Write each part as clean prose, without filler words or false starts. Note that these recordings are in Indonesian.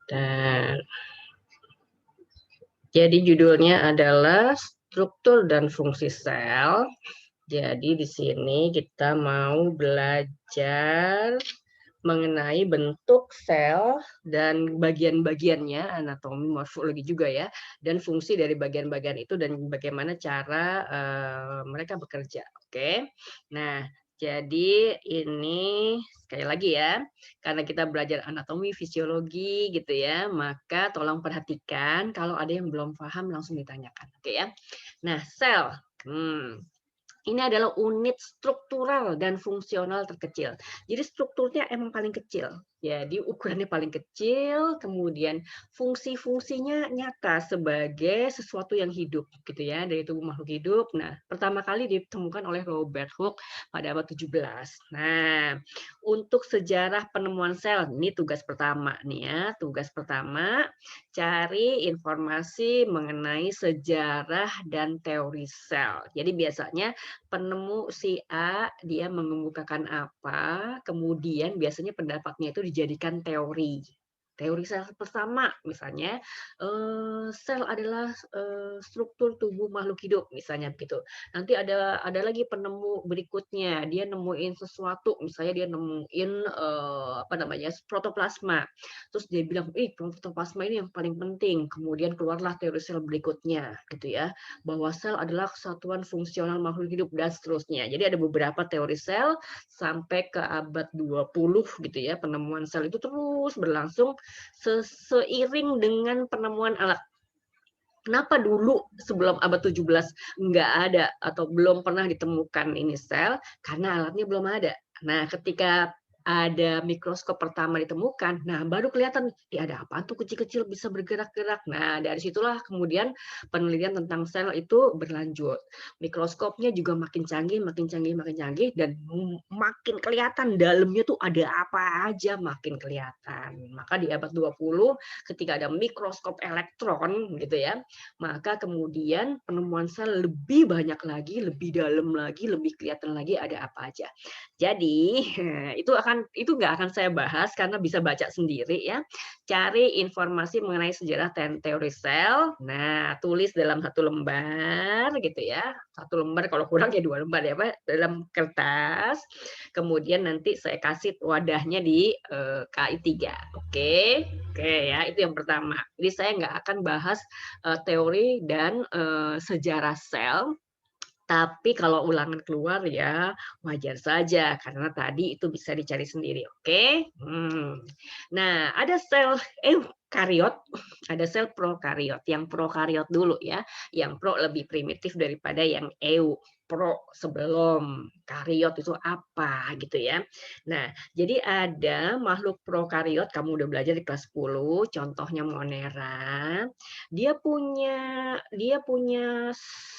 Dan jadi judulnya adalah struktur dan fungsi sel. Jadi di sini kita mau belajar mengenai bentuk sel dan bagian-bagiannya, anatomi, morfologi juga ya, dan fungsi dari bagian-bagian itu dan bagaimana cara mereka bekerja. Oke. Nah, jadi ini sekali lagi ya, karena kita belajar anatomi, fisiologi gitu ya, maka tolong perhatikan kalau ada yang belum paham langsung ditanyakan. Oke ya. Nah, sel. Ini adalah unit struktural dan fungsional terkecil. Jadi strukturnya emang paling kecil. Jadi ukurannya paling kecil, kemudian fungsi-fungsinya nyata sebagai sesuatu yang hidup gitu ya, dari tubuh makhluk hidup. Nah, pertama kali ditemukan oleh Robert Hooke pada abad 17. Nah, untuk sejarah penemuan sel, ini tugas pertama nih ya. Tugas pertama, cari informasi mengenai sejarah dan teori sel. Jadi biasanya penemu si A, dia mengemukakan apa, kemudian biasanya pendapatnya itu dijadikan teori. Teori sel pertama misalnya, sel adalah, struktur tubuh makhluk hidup, misalnya begitu. Nanti ada lagi penemu berikutnya, dia nemuin sesuatu, misalnya dia nemuin, apa namanya, protoplasma. Terus dia bilang, "Ih, protoplasma ini yang paling penting." Kemudian keluarlah teori sel berikutnya, gitu ya, bahwa sel adalah kesatuan fungsional makhluk hidup dan seterusnya. Jadi ada beberapa teori sel sampai ke abad 20 gitu ya, penemuan sel itu terus berlangsung seiring dengan penemuan alat. Kenapa dulu sebelum abad 17 nggak ada atau belum pernah ditemukan ini sel? Karena alatnya belum ada. Nah, ketika ada mikroskop pertama ditemukan, nah baru kelihatan, ada apaan tuh kecil-kecil bisa bergerak-gerak. Nah, dari situlah kemudian penelitian tentang sel itu berlanjut. Mikroskopnya juga makin canggih, makin canggih, makin canggih, dan makin kelihatan dalamnya tuh ada apa aja, makin kelihatan. Maka di abad 20 ketika ada mikroskop elektron gitu ya, maka kemudian penemuan sel lebih banyak lagi, lebih dalam lagi, lebih kelihatan lagi ada apa aja. Jadi itu nggak akan saya bahas karena bisa baca sendiri ya. Cari informasi mengenai sejarah dan teori sel. Nah, tulis dalam satu lembar gitu ya. Satu lembar, kalau kurang ya 2 lembar ya Pak, dalam kertas. Kemudian nanti saya kasih wadahnya di KI3. Oke. Oke ya, itu yang pertama. Jadi saya nggak akan bahas teori dan sejarah sel, tapi kalau ulangan keluar ya wajar saja karena tadi itu bisa dicari sendiri, oke? Nah, ada sel eukariot, ada sel prokariot. Yang prokariot dulu ya, yang pro lebih primitif daripada yang eu. Pro sebelum kariot itu apa gitu ya. Nah, jadi ada makhluk prokariot, kamu udah belajar di kelas 10, contohnya Monera. Dia punya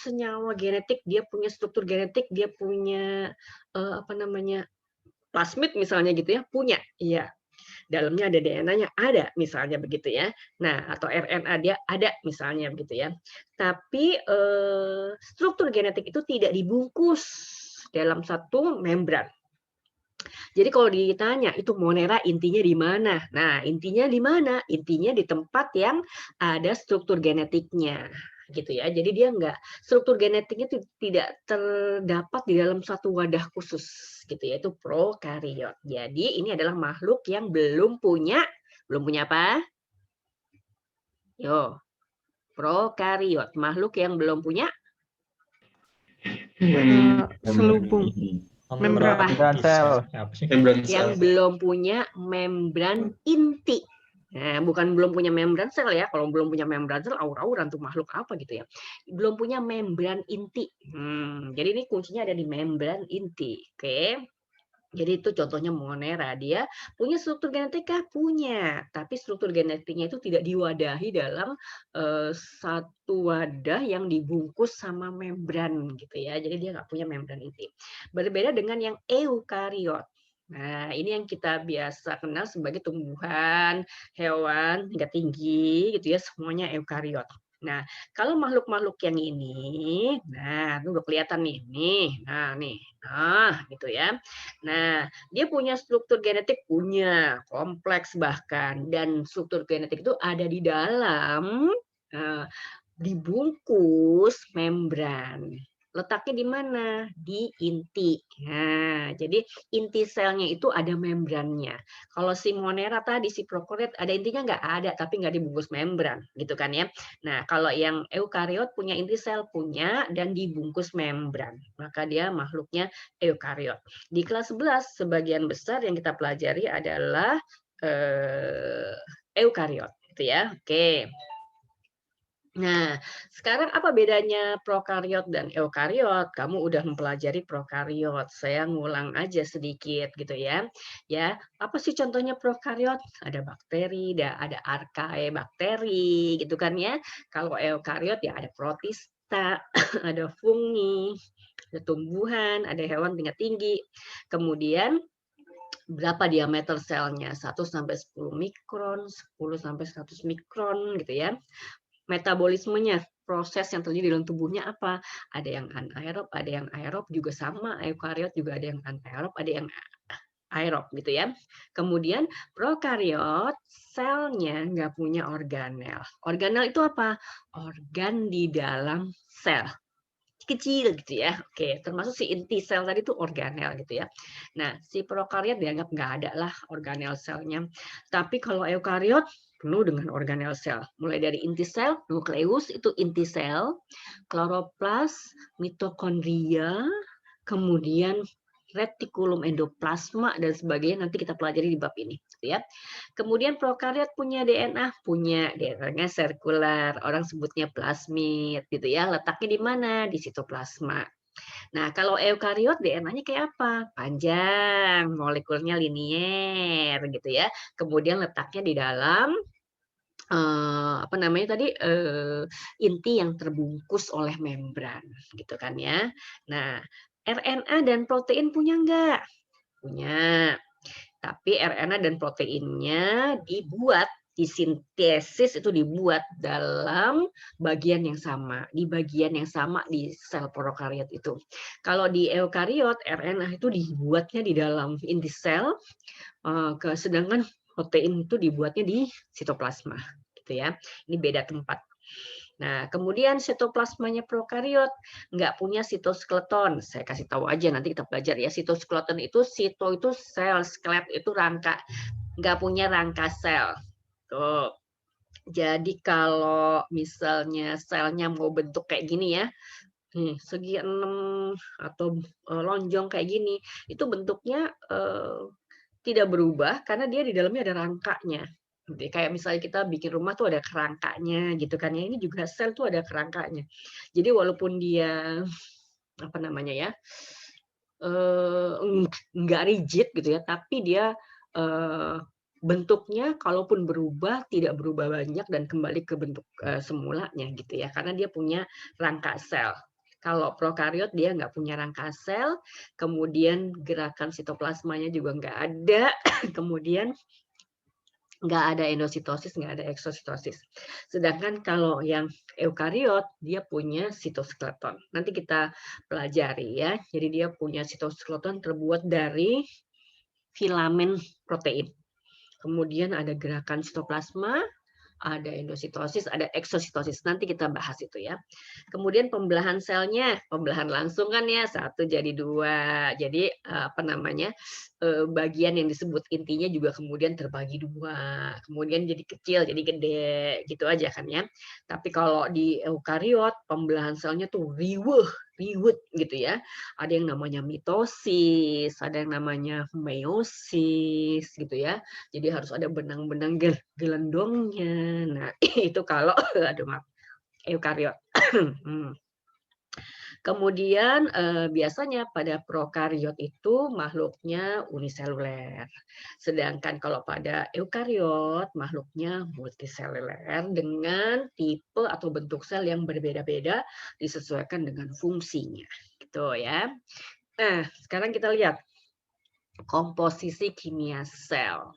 senyawa genetik, dia punya struktur genetik, dia punya apa namanya, plasmid misalnya gitu ya, punya, iya. Dalamnya ada DNA-nya, ada misalnya begitu ya. Nah, atau RNA dia ada misalnya begitu ya. Tapi struktur genetik itu tidak dibungkus dalam satu membran. Jadi kalau ditanya itu Monera intinya di mana? Nah, intinya di mana? Intinya di tempat yang ada struktur genetiknya gitu ya. Jadi dia struktur genetiknya itu tidak terdapat di dalam satu wadah khusus gitu ya. Itu prokariot. Jadi ini adalah makhluk yang belum punya apa? Yo, prokariot, makhluk yang belum punya selubung membran sel. yang belum punya membran inti. Nah, bukan belum punya membran sel ya. Kalau belum punya membran sel, aur-auran tuh makhluk apa gitu ya. Belum punya membran inti. Jadi ini kuncinya ada di membran inti. Oke. Jadi itu contohnya Monera, dia punya struktur genetika? Punya, tapi struktur genetiknya itu tidak diwadahi dalam satu wadah yang dibungkus sama membran gitu ya. Jadi dia nggak punya membran inti. Berbeda dengan yang eukariot. Nah, ini yang kita biasa kenal sebagai tumbuhan, hewan tingkat tinggi gitu ya, semuanya eukariot. Nah, kalau makhluk-makhluk yang ini, nah, ini udah kelihatan nih, nah, gitu ya. Nah, dia punya struktur genetik, punya, kompleks bahkan, dan struktur genetik itu ada di dalam, eee, dibungkus membran. Letaknya di mana? Di inti. Nah, jadi inti selnya itu ada membrannya. Kalau si Monera tadi, si prokariot ada intinya nggak? Ada, tapi nggak dibungkus membran, gitu kan ya. Nah, kalau yang eukariot punya inti sel, punya, dan dibungkus membran. Maka dia makhluknya eukariot. Di kelas 11, sebagian besar yang kita pelajari adalah eukariot. Gitu ya. Oke. Nah, sekarang apa bedanya prokariot dan eukariot? Kamu udah mempelajari prokariot. Saya ngulang aja sedikit gitu ya. Ya, apa sih contohnya prokariot? Ada bakteri, ada archaea bakteri gitu kan ya. Kalau eukariot ya ada protista, ada fungi, ada tumbuhan, ada hewan tingkat tinggi. Kemudian berapa diameter selnya? 1 sampai 10 mikron, 10 sampai 100 mikron gitu ya. Metabolismenya, proses yang terjadi dalam tubuhnya apa? Ada yang anaerob, ada yang aerob, juga sama eukariot juga ada yang anaerob, ada yang aerob gitu ya. Kemudian prokariot selnya nggak punya organel. Organel itu apa? Organ di dalam sel kecil gitu ya. Oke, termasuk si inti sel tadi itu organel gitu ya. Nah, si prokariot dianggap nggak ada lah organel selnya. Tapi kalau eukariot penuh dengan organel sel. Mulai dari inti sel, nukleus itu inti sel, kloroplas, mitokondria, kemudian retikulum endoplasma dan sebagainya nanti kita pelajari di bab ini gitu ya. Kemudian prokariot punya DNA, punya DNA-nya sirkular, orang sebutnya plasmid gitu ya. Letaknya di mana? Di sitoplasma. Nah, kalau eukariot DNA-nya kayak apa? Panjang, molekulnya linier gitu ya. Kemudian letaknya di dalam apa namanya tadi, inti yang terbungkus oleh membran gitu kan ya. Nah, RNA dan protein punya enggak? Punya. Tapi RNA dan proteinnya dibuat, disintesis itu dibuat dalam bagian yang sama, di bagian yang sama di sel prokariot itu. Kalau di eukariot, RNA itu dibuatnya di dalam inti sel, sedangkan protein itu dibuatnya di sitoplasma, gitu ya. Ini beda tempat. Nah, kemudian sitoplasmanya prokariot nggak punya sitoskeleton. Saya kasih tahu aja nanti kita belajar ya. Sitoskeleton itu sito itu sel, skelet itu rangka, nggak punya rangka sel. Tuh. Jadi kalau misalnya selnya mau bentuk kayak gini ya, nih segi 6 atau lonjong kayak gini, itu bentuknya tidak berubah karena dia di dalamnya ada rangkanya. Kayak misalnya kita bikin rumah tuh ada kerangkanya gitu kan ya. Ini juga sel tuh ada kerangkanya. Jadi walaupun dia apa namanya ya, nggak rigid gitu ya, tapi dia bentuknya kalaupun berubah tidak berubah banyak dan kembali ke bentuk semulanya gitu ya, karena dia punya rangka sel. Kalau prokariot dia nggak punya rangka sel, kemudian gerakan sitoplasmanya juga nggak ada, kemudian nggak ada endositosis, nggak ada eksositosis. Sedangkan kalau yang eukariot, dia punya sitoskeleton. Nanti kita pelajari ya. Jadi dia punya sitoskeleton terbuat dari filamen protein. Kemudian ada gerakan sitoplasma, ada endositosis, ada eksositosis. Nanti kita bahas itu ya. Kemudian pembelahan selnya, pembelahan langsung kan ya, 1 jadi 2. Jadi apa namanya, bagian yang disebut intinya juga kemudian terbagi 2. Kemudian jadi kecil, jadi gede, gitu aja kan ya. Tapi kalau di eukariot, pembelahan selnya tuh riweuh gitu ya. Ada yang namanya mitosis, ada yang namanya meiosis gitu ya. Jadi harus ada benang-benang gelendongnya. Nah, itu kalau aduh maaf, eukariot. Kemudian biasanya pada prokariot itu makhluknya uniseluler. Sedangkan kalau pada eukariot makhluknya multiseluler dengan tipe atau bentuk sel yang berbeda-beda disesuaikan dengan fungsinya. Gitu ya. Nah, sekarang kita lihat komposisi kimia sel.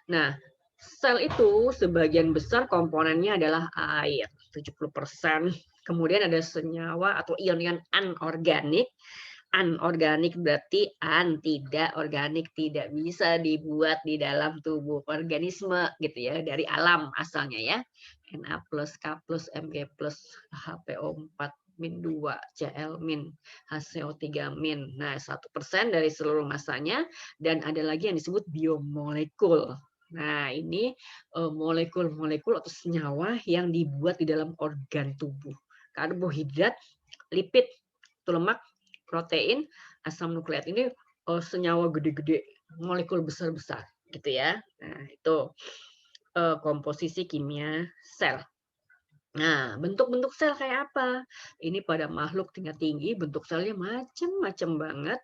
Nah, sel itu sebagian besar komponennya adalah air. 70%. Kemudian ada senyawa atau ion-ion anorganik. Anorganik berarti tidak organik, tidak bisa dibuat di dalam tubuh organisme gitu ya, dari alam asalnya ya. Na+, K+, Mg+, HPO4 min 2, Cl min, HCO3 min. Nah, 1% dari seluruh masanya, dan ada lagi yang disebut biomolekul. Nah, ini molekul-molekul atau senyawa yang dibuat di dalam organ tubuh. Karbohidrat, lipid, lemak, protein, asam nukleat ini senyawa gede-gede, molekul besar-besar gitu ya. Nah, itu komposisi kimia sel. Nah, bentuk-bentuk sel kayak apa? Ini pada makhluk tingkat tinggi bentuk selnya macam-macam banget.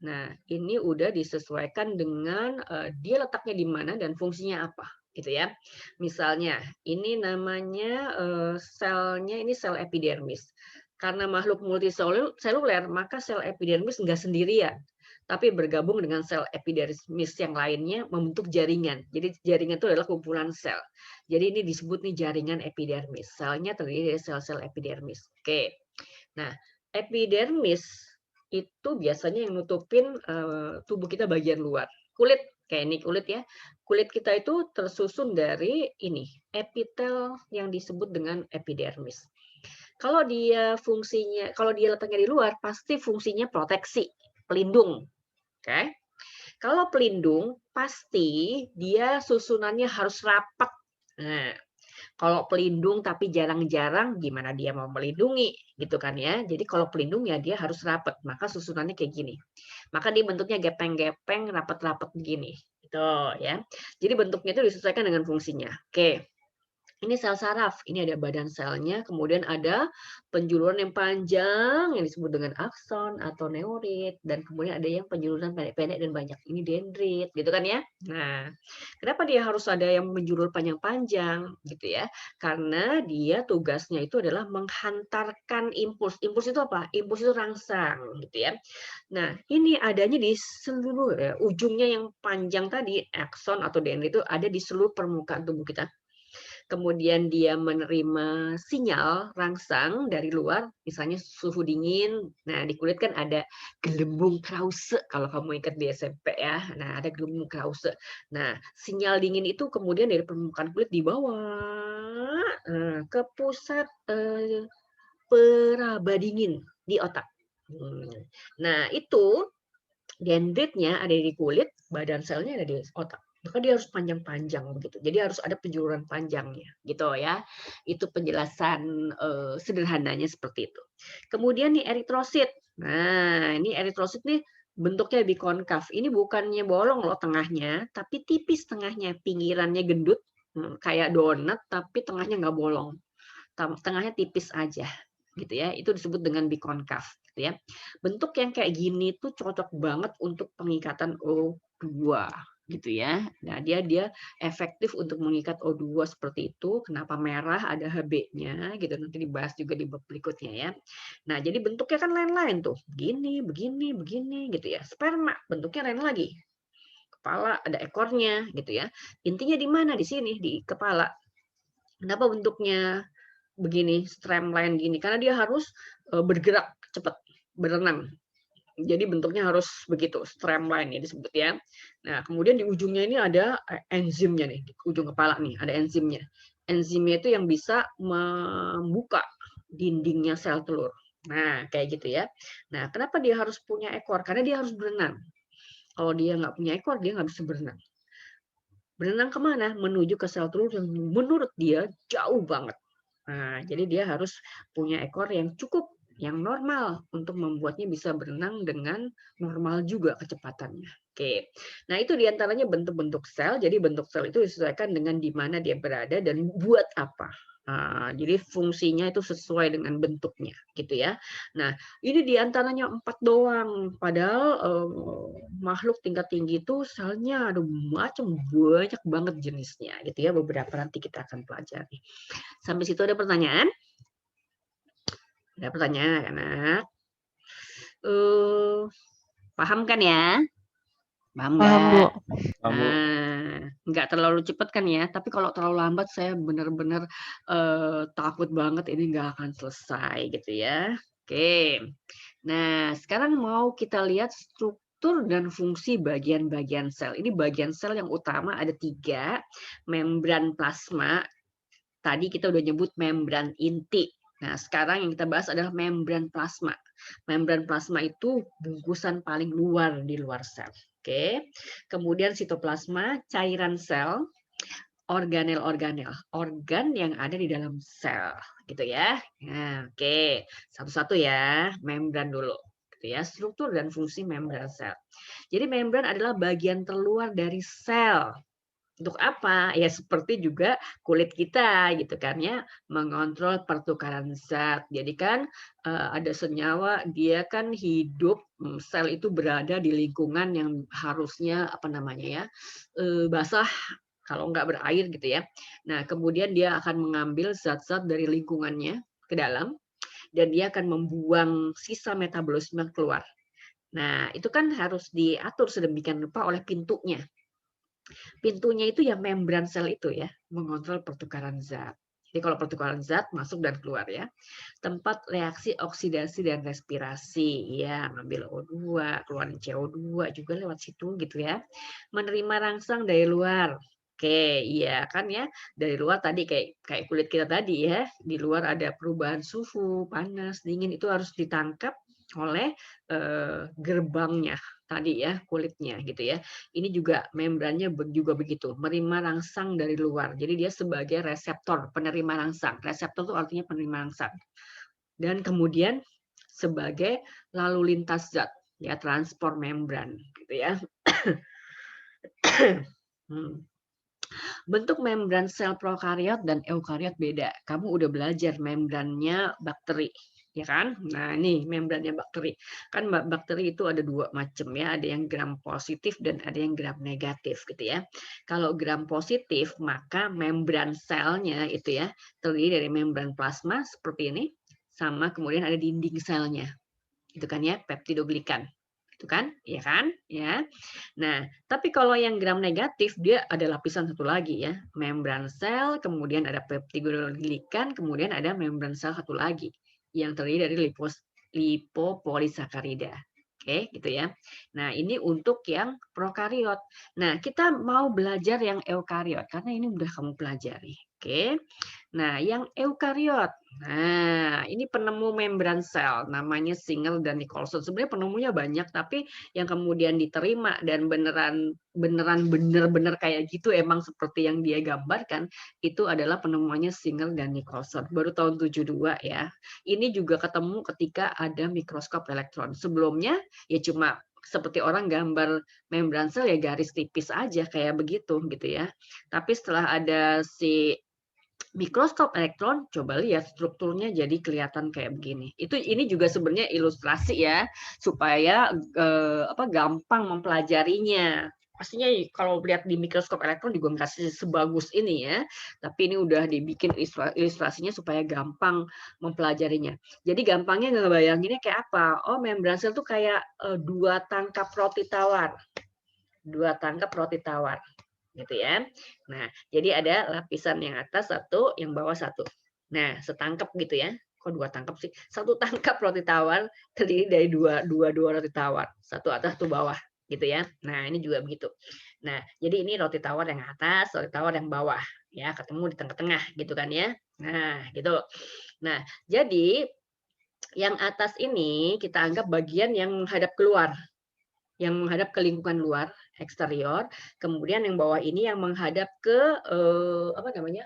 Nah, ini udah disesuaikan dengan dia letaknya di mana dan fungsinya apa, gitu ya. Misalnya, ini namanya selnya ini sel epidermis. Karena makhluk multiseluler, maka sel epidermis enggak sendirian, tapi bergabung dengan sel epidermis yang lainnya membentuk jaringan. Jadi jaringan itu adalah kumpulan sel. Jadi ini disebut nih jaringan epidermis. Selnya terdiri dari sel-sel epidermis. Oke. Nah, epidermis itu biasanya yang nutupin tubuh kita bagian luar. Kulit, kayak ini kulit ya. Kulit kita itu tersusun dari ini, epitel yang disebut dengan epidermis. Kalau dia letaknya di luar, pasti fungsinya proteksi, pelindung. Oke. Kalau pelindung, pasti dia susunannya harus rapat. Nah, kalau pelindung tapi jarang-jarang, gimana dia mau melindungi, gitu kan ya. Jadi kalau pelindung ya dia harus rapat, maka susunannya kayak gini. Maka dia bentuknya gepeng-gepeng, rapat-rapat begini. Gitu ya. Jadi bentuknya itu disesuaikan dengan fungsinya. Oke. Ini sel saraf, ini ada badan selnya, kemudian ada penjuluran yang panjang yang disebut dengan akson atau neurit, dan kemudian ada yang penjuluran pendek-pendek dan banyak, ini dendrit, gitu kan ya. Nah, kenapa dia harus ada yang menjulur panjang-panjang, gitu ya? Karena dia tugasnya itu adalah menghantarkan impuls. Impuls itu apa? Impuls itu rangsang, gitu ya. Nah, ini adanya di seluruh ya, ujungnya yang panjang tadi, akson atau dendrit itu ada di seluruh permukaan tubuh kita. Kemudian dia menerima sinyal rangsang dari luar, misalnya suhu dingin. Nah, di kulit kan ada gelembung Krause, kalau kamu ingat di SMP ya. Nah, ada gelembung Krause. Nah, sinyal dingin itu kemudian dari permukaan kulit dibawa ke pusat peraba dingin di otak. Nah, itu dendritnya ada di kulit, badan selnya ada di otak. Maka dia harus panjang-panjang begitu. Jadi harus ada penjuluran panjangnya, gitu ya. Itu penjelasan sederhananya seperti itu. Kemudian nih eritrosit. Nah, ini eritrosit nih bentuknya bikonkav. Ini bukannya bolong loh tengahnya, tapi tipis tengahnya, pinggirannya gendut, kayak donat, tapi tengahnya nggak bolong. Tengahnya tipis aja, gitu ya. Itu disebut dengan bikonkav, gitu ya. Bentuk yang kayak gini tuh cocok banget untuk pengikatan O2, gitu ya. Nah, dia efektif untuk mengikat O2 seperti itu. Kenapa merah ada Hb-nya gitu, nanti dibahas juga di bab berikutnya ya. Nah, jadi bentuknya kan lain-lain tuh. Begini, begini, begini gitu ya. Sperma bentuknya lain lagi. Kepala ada ekornya gitu ya. Intinya di mana? Di sini, di kepala. Kenapa bentuknya begini, streamline gini? Karena dia harus bergerak cepat, berenang. Jadi bentuknya harus begitu, streamline ya disebut ya. Nah, kemudian di ujungnya ini ada enzimnya nih, di ujung kepala nih ada enzimnya. Enzimnya itu yang bisa membuka dindingnya sel telur. Nah, kayak gitu ya. Nah, kenapa dia harus punya ekor? Karena dia harus berenang. Kalau dia nggak punya ekor, dia nggak bisa berenang. Berenang kemana? Menuju ke sel telur yang menurut dia jauh banget. Nah, jadi dia harus punya ekor yang cukup, yang normal untuk membuatnya bisa berenang dengan normal juga kecepatannya. Oke. Nah, itu diantaranya bentuk-bentuk sel. Jadi bentuk sel itu disesuaikan dengan di mana dia berada dan buat apa. Nah, jadi fungsinya itu sesuai dengan bentuknya, gitu ya. Nah, ini diantaranya 4 doang. Padahal makhluk tingkat tinggi itu selnya ada banyak banget jenisnya, gitu ya. Beberapa nanti kita akan pelajari. Sampai situ ada pertanyaan? Ada pertanyaan, anak? Paham kan ya? Paham, Bu. Nah, nggak terlalu cepat kan ya, tapi kalau terlalu lambat saya benar-benar takut banget ini nggak akan selesai gitu ya. Oke, nah sekarang mau kita lihat struktur dan fungsi bagian-bagian sel. Ini bagian sel yang utama ada 3, membran plasma. Tadi kita udah nyebut membran inti. Nah, sekarang yang kita bahas adalah membran plasma. Membran plasma itu bungkusan paling luar di luar sel. Oke. Kemudian sitoplasma, cairan sel, organel-organel, organ yang ada di dalam sel, gitu ya. Nah, oke. Satu-satu ya, membran dulu. Gitu ya, struktur dan fungsi membran sel. Jadi membran adalah bagian terluar dari sel. Untuk apa? Ya seperti juga kulit kita gitu kan ya, mengontrol pertukaran zat. Jadi kan ada senyawa dia kan hidup, sel itu berada di lingkungan yang harusnya apa namanya ya, basah kalau nggak berair gitu ya. Nah, kemudian dia akan mengambil zat-zat dari lingkungannya ke dalam dan dia akan membuang sisa metabolisme keluar. Nah, itu kan harus diatur sedemikian rupa oleh pintunya. Pintunya itu ya membran sel itu ya, mengontrol pertukaran zat. Jadi kalau pertukaran zat masuk dan keluar ya. Tempat reaksi oksidasi dan respirasi ya, ngambil O2, keluarin CO2 juga lewat situ gitu ya. Menerima rangsang dari luar. Oke, iya kan ya. Dari luar tadi kayak kulit kita tadi ya, di luar ada perubahan suhu, panas, dingin itu harus ditangkap oleh gerbangnya tadi ya, kulitnya gitu ya. Ini juga membrannya juga begitu, menerima rangsang dari luar. Jadi dia sebagai reseptor penerima rangsang. Reseptor itu artinya penerima rangsang. Dan kemudian sebagai lalu lintas zat, ya transport membran, gitu ya. Bentuk membran sel prokariot dan eukariot beda. Kamu udah belajar membrannya bakteri, ya kan? Nah, ini membrannya bakteri. Kan bakteri itu ada 2 macam ya, ada yang gram positif dan ada yang gram negatif gitu ya. Kalau gram positif, maka membran selnya itu ya terdiri dari membran plasma seperti ini, sama kemudian ada dinding selnya. Itu kan ya, peptidoglikan. Itu kan? Ya kan? Ya. Nah, tapi kalau yang gram negatif dia ada lapisan satu lagi ya, membran sel, kemudian ada peptidoglikan, kemudian ada membran sel satu lagi yang terdiri dari lipopolisakarida. Oke, gitu ya. Nah, ini untuk yang prokariot. Nah, kita mau belajar yang eukariot karena ini udah kamu pelajari. Oke. Nah, yang eukariot. Nah, ini penemu membran sel namanya Singer dan Nicholson. Sebenarnya penemunya banyak, tapi yang kemudian diterima dan bener-bener kayak gitu emang seperti yang dia gambarkan itu adalah penemuannya Singer dan Nicholson. Baru tahun 72 ya. Ini juga ketemu ketika ada mikroskop elektron. Sebelumnya ya cuma seperti orang gambar membran sel ya garis tipis aja kayak begitu gitu ya. Tapi setelah ada si mikroskop elektron, coba lihat strukturnya jadi kelihatan kayak begini. Ini juga sebenarnya ilustrasi ya supaya gampang mempelajarinya. Pastinya kalau lihat di mikroskop elektron juga nggak sebagus ini ya, tapi ini udah dibikin ilustrasinya supaya gampang mempelajarinya. Jadi gampangnya ngebayanginnya kayak apa? Oh, membran sel tuh kayak 2 tangkap roti tawar. 2 tangkap roti tawar gitu ya. Nah, jadi ada lapisan yang atas satu, yang bawah satu. Nah, setangkap gitu ya. Kok 2 tangkap sih? 1 tangkap roti tawar terdiri dari dua roti tawar. Satu atas, satu bawah gitu ya. Nah, ini juga begitu. Nah, jadi ini roti tawar yang atas, roti tawar yang bawah ya, ketemu di tengah-tengah gitu kan ya. Nah, gitu. Nah, jadi yang atas ini kita anggap bagian yang menghadap keluar, yang menghadap ke lingkungan luar, eksterior. Kemudian yang bawah ini yang menghadap ke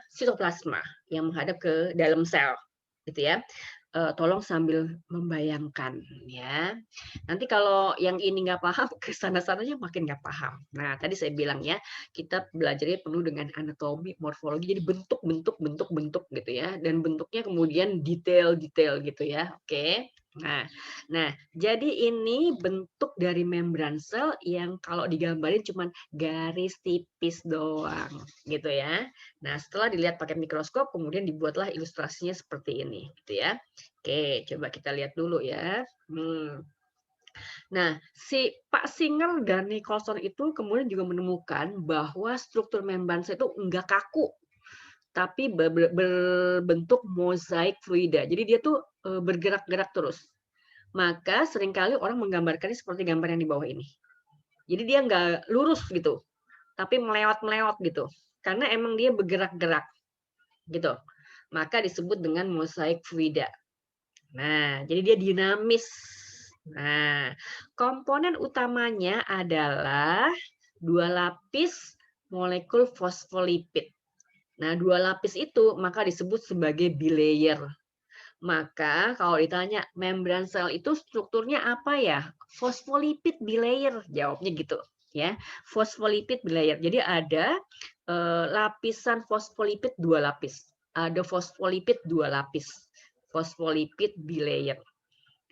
sitoplasma, yang menghadap ke dalam sel, gitu ya. Tolong sambil membayangkan ya. Nanti kalau yang ini nggak paham, ke sana-sananya makin nggak paham. Nah, tadi saya bilang ya, kita belajarnya penuh dengan anatomi, morfologi, jadi bentuk gitu ya. Dan bentuknya kemudian detail-detail gitu ya. Oke. Nah, jadi ini bentuk dari membran sel yang kalau digambarin cuman garis tipis doang, gitu ya. Nah, setelah dilihat pakai mikroskop, kemudian dibuatlah ilustrasinya seperti ini, gitu ya. Oke, coba kita lihat dulu ya. Nah, si Pak Singer dan Nicholson itu kemudian juga menemukan bahwa struktur membran sel itu enggak kaku, tapi berbentuk mozaik fluida. Jadi dia tuh bergerak-gerak terus. Maka seringkali orang menggambarkannya seperti gambar yang di bawah ini. Jadi dia nggak lurus gitu, tapi melewat-melewat gitu. Karena emang dia bergerak-gerak gitu. Maka disebut dengan mozaik fluida. Nah, jadi dia dinamis. Nah, komponen utamanya adalah 2 lapis molekul fosfolipid. Nah, 2 lapis itu maka disebut sebagai bilayer. Maka kalau ditanya membran sel itu strukturnya apa ya? Fosfolipid bilayer, jawabnya gitu ya. Fosfolipid bilayer. Jadi ada lapisan fosfolipid 2 lapis. Ada fosfolipid 2 lapis. Fosfolipid bilayer.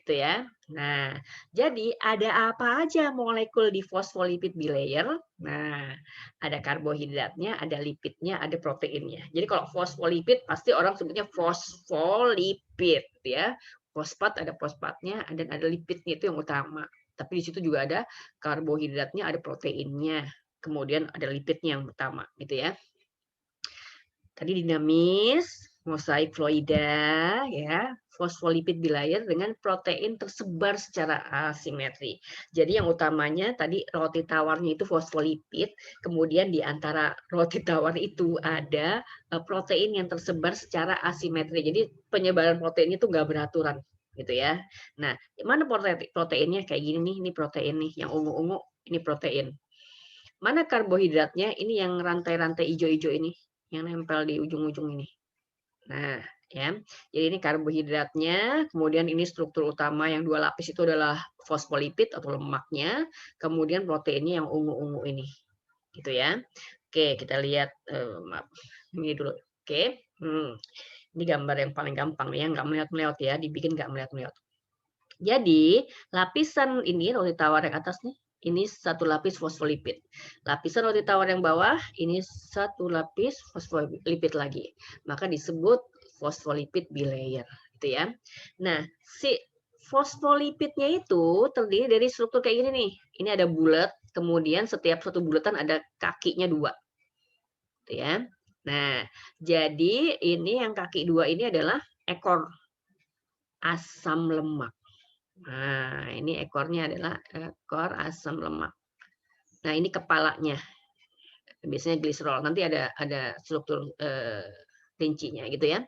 Gitu ya. Nah, jadi ada apa aja molekul di fosfolipid bilayer? Nah, ada karbohidratnya, ada lipidnya, ada proteinnya. Jadi kalau fosfolipid pasti orang sebutnya fosfolipid ya. Fosfat ada fosfatnya, dan ada lipidnya itu yang utama. Tapi di situ juga ada karbohidratnya, ada proteinnya. Kemudian ada lipidnya yang utama gitu ya. Tadi dinamis, mosaik fluida, ya, fosfolipid bilayer dengan protein tersebar secara asimetri. Jadi yang utamanya tadi roti tawarnya itu fosfolipid, kemudian di antara roti tawar itu ada protein yang tersebar secara asimetri. Jadi penyebaran protein itu nggak beraturan, gitu ya. Nah, mana proteinnya kayak gini nih, ini protein nih, yang ungu-ungu ini protein. Mana karbohidratnya? Ini yang rantai-rantai hijau-hijau ini, yang nempel di ujung-ujung ini. Nah, ya. Jadi ini karbohidratnya, kemudian ini struktur utama yang 2 lapis itu adalah fosfolipid atau lemaknya, kemudian proteinnya yang ungu-ungu ini. Gitu ya. Oke, kita lihat maaf. Ini dulu. Oke. Ini gambar yang paling gampang ya, nggak melihat-melihat ya, dibikin nggak melihat-melihat. Jadi, lapisan ini roti tawar yang atas nih, ini 1 lapis fosfolipid. Lapisan roti tawar yang bawah, ini 1 lapis fosfolipid lagi. Maka disebut fosfolipid bilayer, gitu ya. Nah, si fosfolipidnya itu terdiri dari struktur kayak gini nih. Ini ada bulat, kemudian setiap satu bulatan ada kakinya 2. Gitu ya. Nah, jadi ini yang kaki 2 ini adalah ekor asam lemak. Nah, ini ekornya adalah ekor asam lemak. Nah, ini kepalanya. Biasanya gliserol. Nanti ada struktur rincinya gitu ya.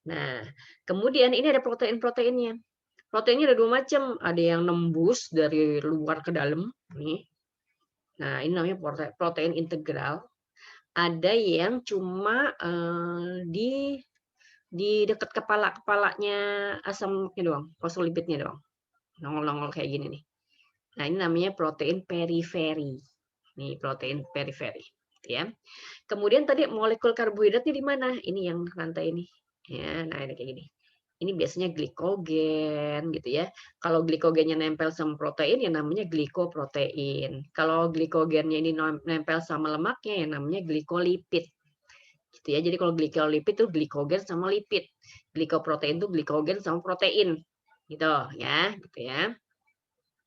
Nah, kemudian ini ada protein-proteinnya. Proteinnya ada 2 macam. Ada yang nembus dari luar ke dalam. Nih. Nah, ini namanya protein integral. Ada yang cuma di dekat kepalanya asamnya doang, fosfolipidnya doang. Nongol-nongol kayak gini nih. Nah, ini namanya protein periferi. Nih, protein periferi, ya. Kemudian tadi molekul karbohidratnya di mana? Ini yang rantai ini. Ya, nah ini kayak gini. Ini biasanya glikogen gitu ya. Kalau glikogennya nempel sama protein ya namanya glikoprotein. Kalau glikogennya ini nempel sama lemaknya ya namanya glikolipid. Gitu ya. Jadi kalau glikolipid itu glikogen sama lipid. Glikoprotein itu glikogen sama protein. Gitu ya, gitu ya.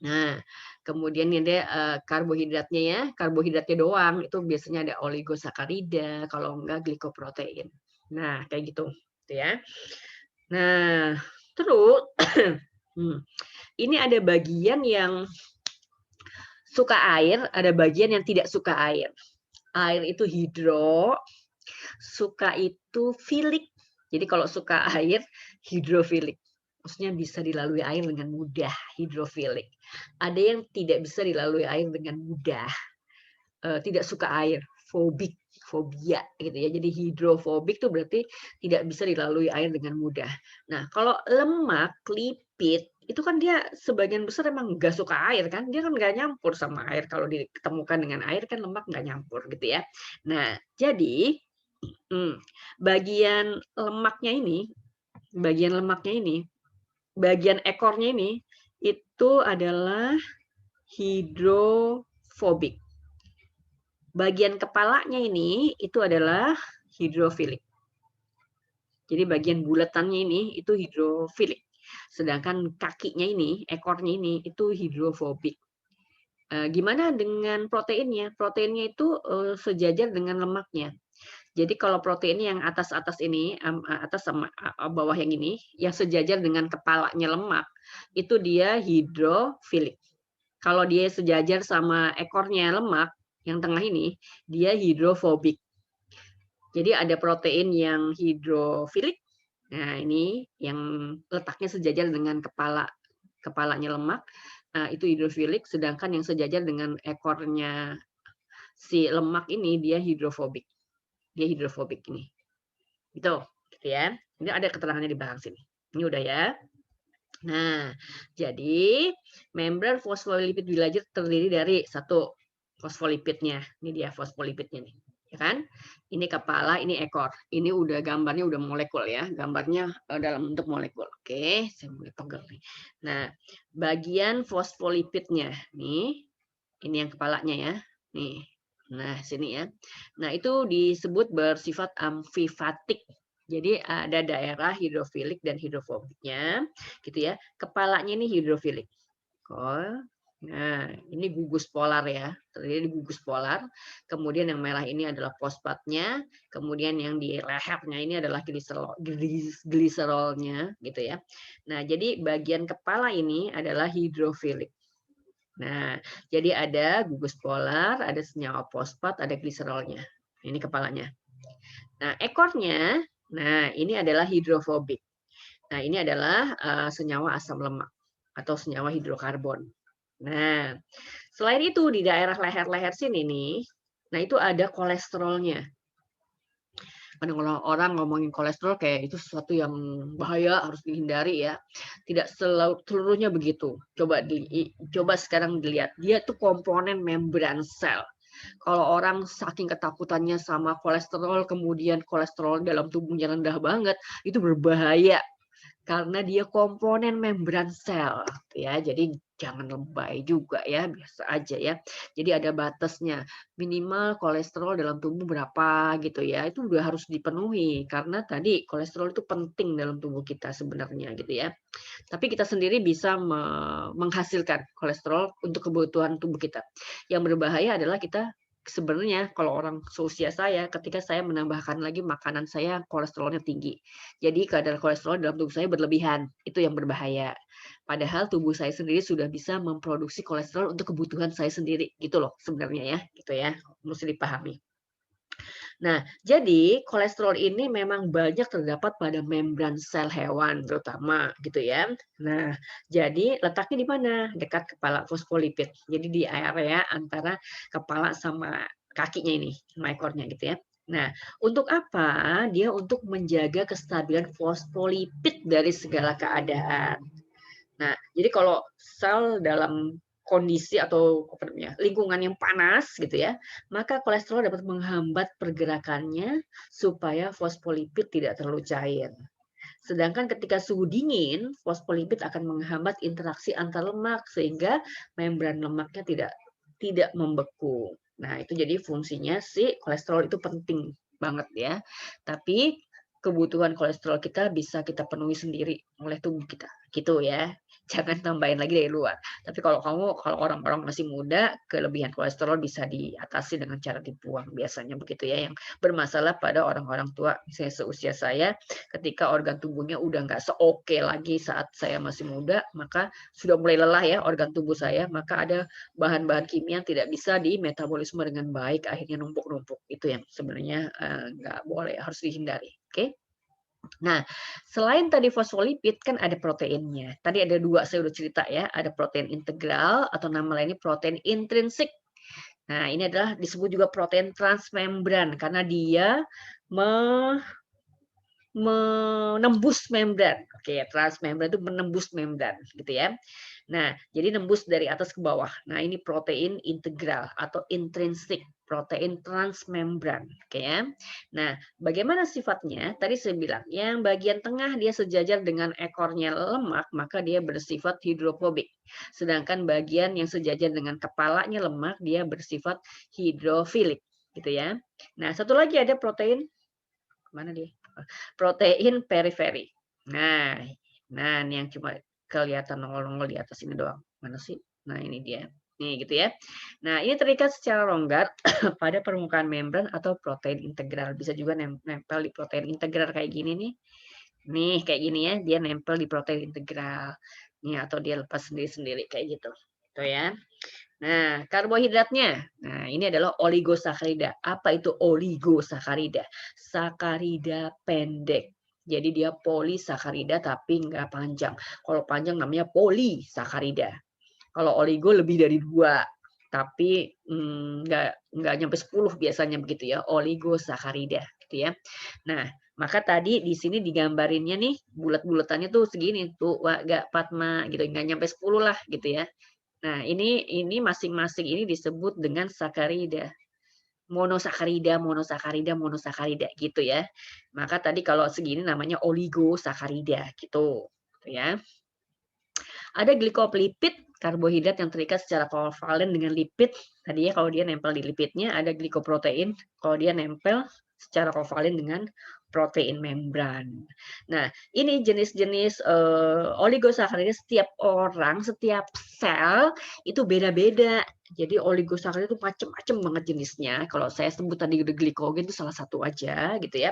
Nah, kemudian ini ada karbohidratnya ya, karbohidratnya doang itu biasanya ada oligosakarida, kalau enggak glikoprotein. Nah, kayak gitu, ya. Nah, terus ini ada bagian yang suka air, ada bagian yang tidak suka air. Air itu hidro, suka itu filik. Jadi kalau suka air, hidrofilik. Maksudnya bisa dilalui air dengan mudah, hidrofilik. Ada yang tidak bisa dilalui air dengan mudah, tidak suka air, fobik, fobia gitu ya. Jadi hidrofobik itu berarti tidak bisa dilalui air dengan mudah. Nah, kalau lemak, lipid, itu kan dia sebagian besar emang nggak suka air kan, dia kan nggak nyampur sama air. Kalau ditemukan dengan air kan lemak nggak nyampur gitu ya. Nah, jadi bagian lemaknya ini, bagian ekornya ini itu adalah hidrofobik. Bagian kepalanya ini itu adalah hidrofilik. Jadi bagian bulatannya ini itu hidrofilik. Sedangkan kakinya ini, ekornya ini itu hidrofobik. Gimana dengan proteinnya? Proteinnya itu sejajar dengan lemaknya. Jadi kalau protein yang atas-atas ini, atas sama bawah yang ini, yang sejajar dengan kepalanya lemak, itu dia hidrofilik. Kalau dia sejajar sama ekornya lemak, yang tengah ini, dia hidrofobik. Jadi ada protein yang hidrofilik. Nah, ini yang letaknya sejajar dengan kepalanya lemak, itu hidrofilik, sedangkan yang sejajar dengan ekornya si lemak ini dia hidrofobik. Dia hidrofobik ini. Gitu ya. Ini ada keterangannya di belakang sini. Ini udah ya. Nah, jadi membran fosfolipid bilayer terdiri dari satu fosfolipidnya. Ini dia fosfolipidnya nih. Ya kan? Ini kepala, ini ekor. Ini udah gambarnya udah molekul ya. Gambarnya dalam bentuk molekul. Oke, saya mulai pegang nih. Nah, bagian fosfolipidnya nih, ini yang kepalanya ya. Nih. Nah, sini ya. Nah, itu disebut bersifat amfifatik. Jadi ada daerah hidrofilik dan hidrofobiknya, gitu ya. Kepalanya ini hidrofilik. Nah, ini gugus polar ya, terdiri dari gugus polar. Kemudian yang merah ini adalah fosfatnya, kemudian yang di lehernya ini adalah gliserolnya, gitu ya. Nah, jadi bagian kepala ini adalah hidrofilik. Nah, jadi ada gugus polar, ada senyawa fosfat, ada gliserolnya. Ini kepalanya. Nah, ekornya, nah ini adalah hidrofobik. Nah, ini adalah senyawa asam lemak atau senyawa hidrokarbon. Nah, selain itu di daerah leher-leher sini nih, nah itu ada kolesterolnya. Kadang kalau orang ngomongin kolesterol kayak itu sesuatu yang bahaya, harus dihindari ya. Tidak seluruhnya begitu. Coba sekarang dilihat, dia tuh komponen membran sel. Kalau orang saking ketakutannya sama kolesterol, kemudian kolesterol dalam tubuhnya rendah banget, itu berbahaya. Karena dia komponen membran sel ya, jadi jangan lebay juga ya, biasa aja ya. Jadi ada batasnya, minimal kolesterol dalam tubuh berapa gitu ya, itu udah harus dipenuhi karena tadi kolesterol itu penting dalam tubuh kita sebenarnya gitu ya. Tapi kita sendiri bisa menghasilkan kolesterol untuk kebutuhan tubuh kita. Yang berbahaya adalah kita sebenarnya kalau orang seusia saya, ketika saya menambahkan lagi makanan saya kolesterolnya tinggi. Jadi kadar kolesterol dalam tubuh saya berlebihan, itu yang berbahaya. Padahal tubuh saya sendiri sudah bisa memproduksi kolesterol untuk kebutuhan saya sendiri, gitu loh sebenarnya ya, gitu ya, mesti dipahami. Nah, jadi kolesterol ini memang banyak terdapat pada membran sel hewan terutama gitu ya. Nah, jadi letaknya di mana? Dekat kepala fosfolipid. Jadi di area antara kepala sama kakinya ini, sama ekornya gitu ya. Nah, untuk apa? Dia untuk menjaga kestabilan fosfolipid dari segala keadaan. Nah, jadi kalau sel dalam kondisi atau lingkungan yang panas gitu ya, maka kolesterol dapat menghambat pergerakannya supaya fosfolipid tidak terlalu cair. Sedangkan ketika suhu dingin, fosfolipid akan menghambat interaksi antar lemak sehingga membran lemaknya tidak membeku. Nah, itu jadi fungsinya si kolesterol itu penting banget ya. Tapi kebutuhan kolesterol kita bisa kita penuhi sendiri oleh tubuh kita, gitu ya. Jangan tambahin lagi dari luar. Tapi kalau orang-orang masih muda, kelebihan kolesterol bisa diatasi dengan cara dibuang. Biasanya begitu ya, yang bermasalah pada orang-orang tua, misalnya seusia saya, ketika organ tubuhnya udah nggak seoke lagi saat saya masih muda, maka sudah mulai lelah ya organ tubuh saya, maka ada bahan-bahan kimia yang tidak bisa dimetabolisme dengan baik, akhirnya numpuk-numpuk. Itu yang sebenarnya nggak boleh, harus dihindari. Oke? Nah, selain tadi fosfolipid kan ada proteinnya. Tadi ada dua saya udah cerita ya, ada protein integral atau nama lainnya protein intrinsik. Nah, ini adalah disebut juga protein transmembran karena dia menembus membran. Oke, transmembran itu menembus membran gitu ya. Nah, jadi nembus dari atas ke bawah. Nah, ini protein integral atau intrinsik, protein transmembran. Oke ya. Nah, bagaimana sifatnya? Tadi saya bilang, yang bagian tengah dia sejajar dengan ekornya lemak, maka dia bersifat hidrofobik. Sedangkan bagian yang sejajar dengan kepalanya lemak, dia bersifat hidrofilik gitu ya. Nah, satu lagi ada protein mana dia? Protein periferi. Nah, Nah, ini yang cuma kelihatan nongol-nongol di atas ini doang. Mana sih? Nah, ini dia. Nih, gitu ya. Nah, ini terikat secara longgar pada permukaan membran atau protein integral. Bisa juga nempel di protein integral kayak gini nih. Nih, kayak gini ya. Dia nempel di protein integral. Nih, atau dia lepas sendiri-sendiri kayak gitu. Tuh ya. Nah, karbohidratnya. Nah, ini adalah oligosakarida. Apa itu oligosakarida? Sakarida pendek. Jadi dia polisakarida tapi nggak panjang. Kalau panjang namanya polisakarida. Kalau oligo lebih dari 2, tapi nggak nyampe 10 biasanya begitu ya, oligosakarida gitu ya. Nah, maka tadi di sini digambarinnya nih bulat-bulatannya tuh segini tuh, Wak Fatma gitu, nggak nyampe 10 lah gitu ya. Nah, ini masing-masing ini disebut dengan sakarida. Monosakarida, monosakarida, monosakarida gitu ya. Maka tadi kalau segini namanya oligosakarida gitu ya. Ada glikoplipid, karbohidrat yang terikat secara kovalen dengan lipid. Tadi ya kalau dia nempel di lipidnya, ada glikoprotein kalau dia nempel secara kovalen dengan protein membran. Nah, ini jenis-jenis oligosakarida setiap orang, setiap sel itu beda-beda. Jadi oligosakarida itu macam-macam banget jenisnya. Kalau saya sebut tadi glikogen itu salah satu aja gitu ya.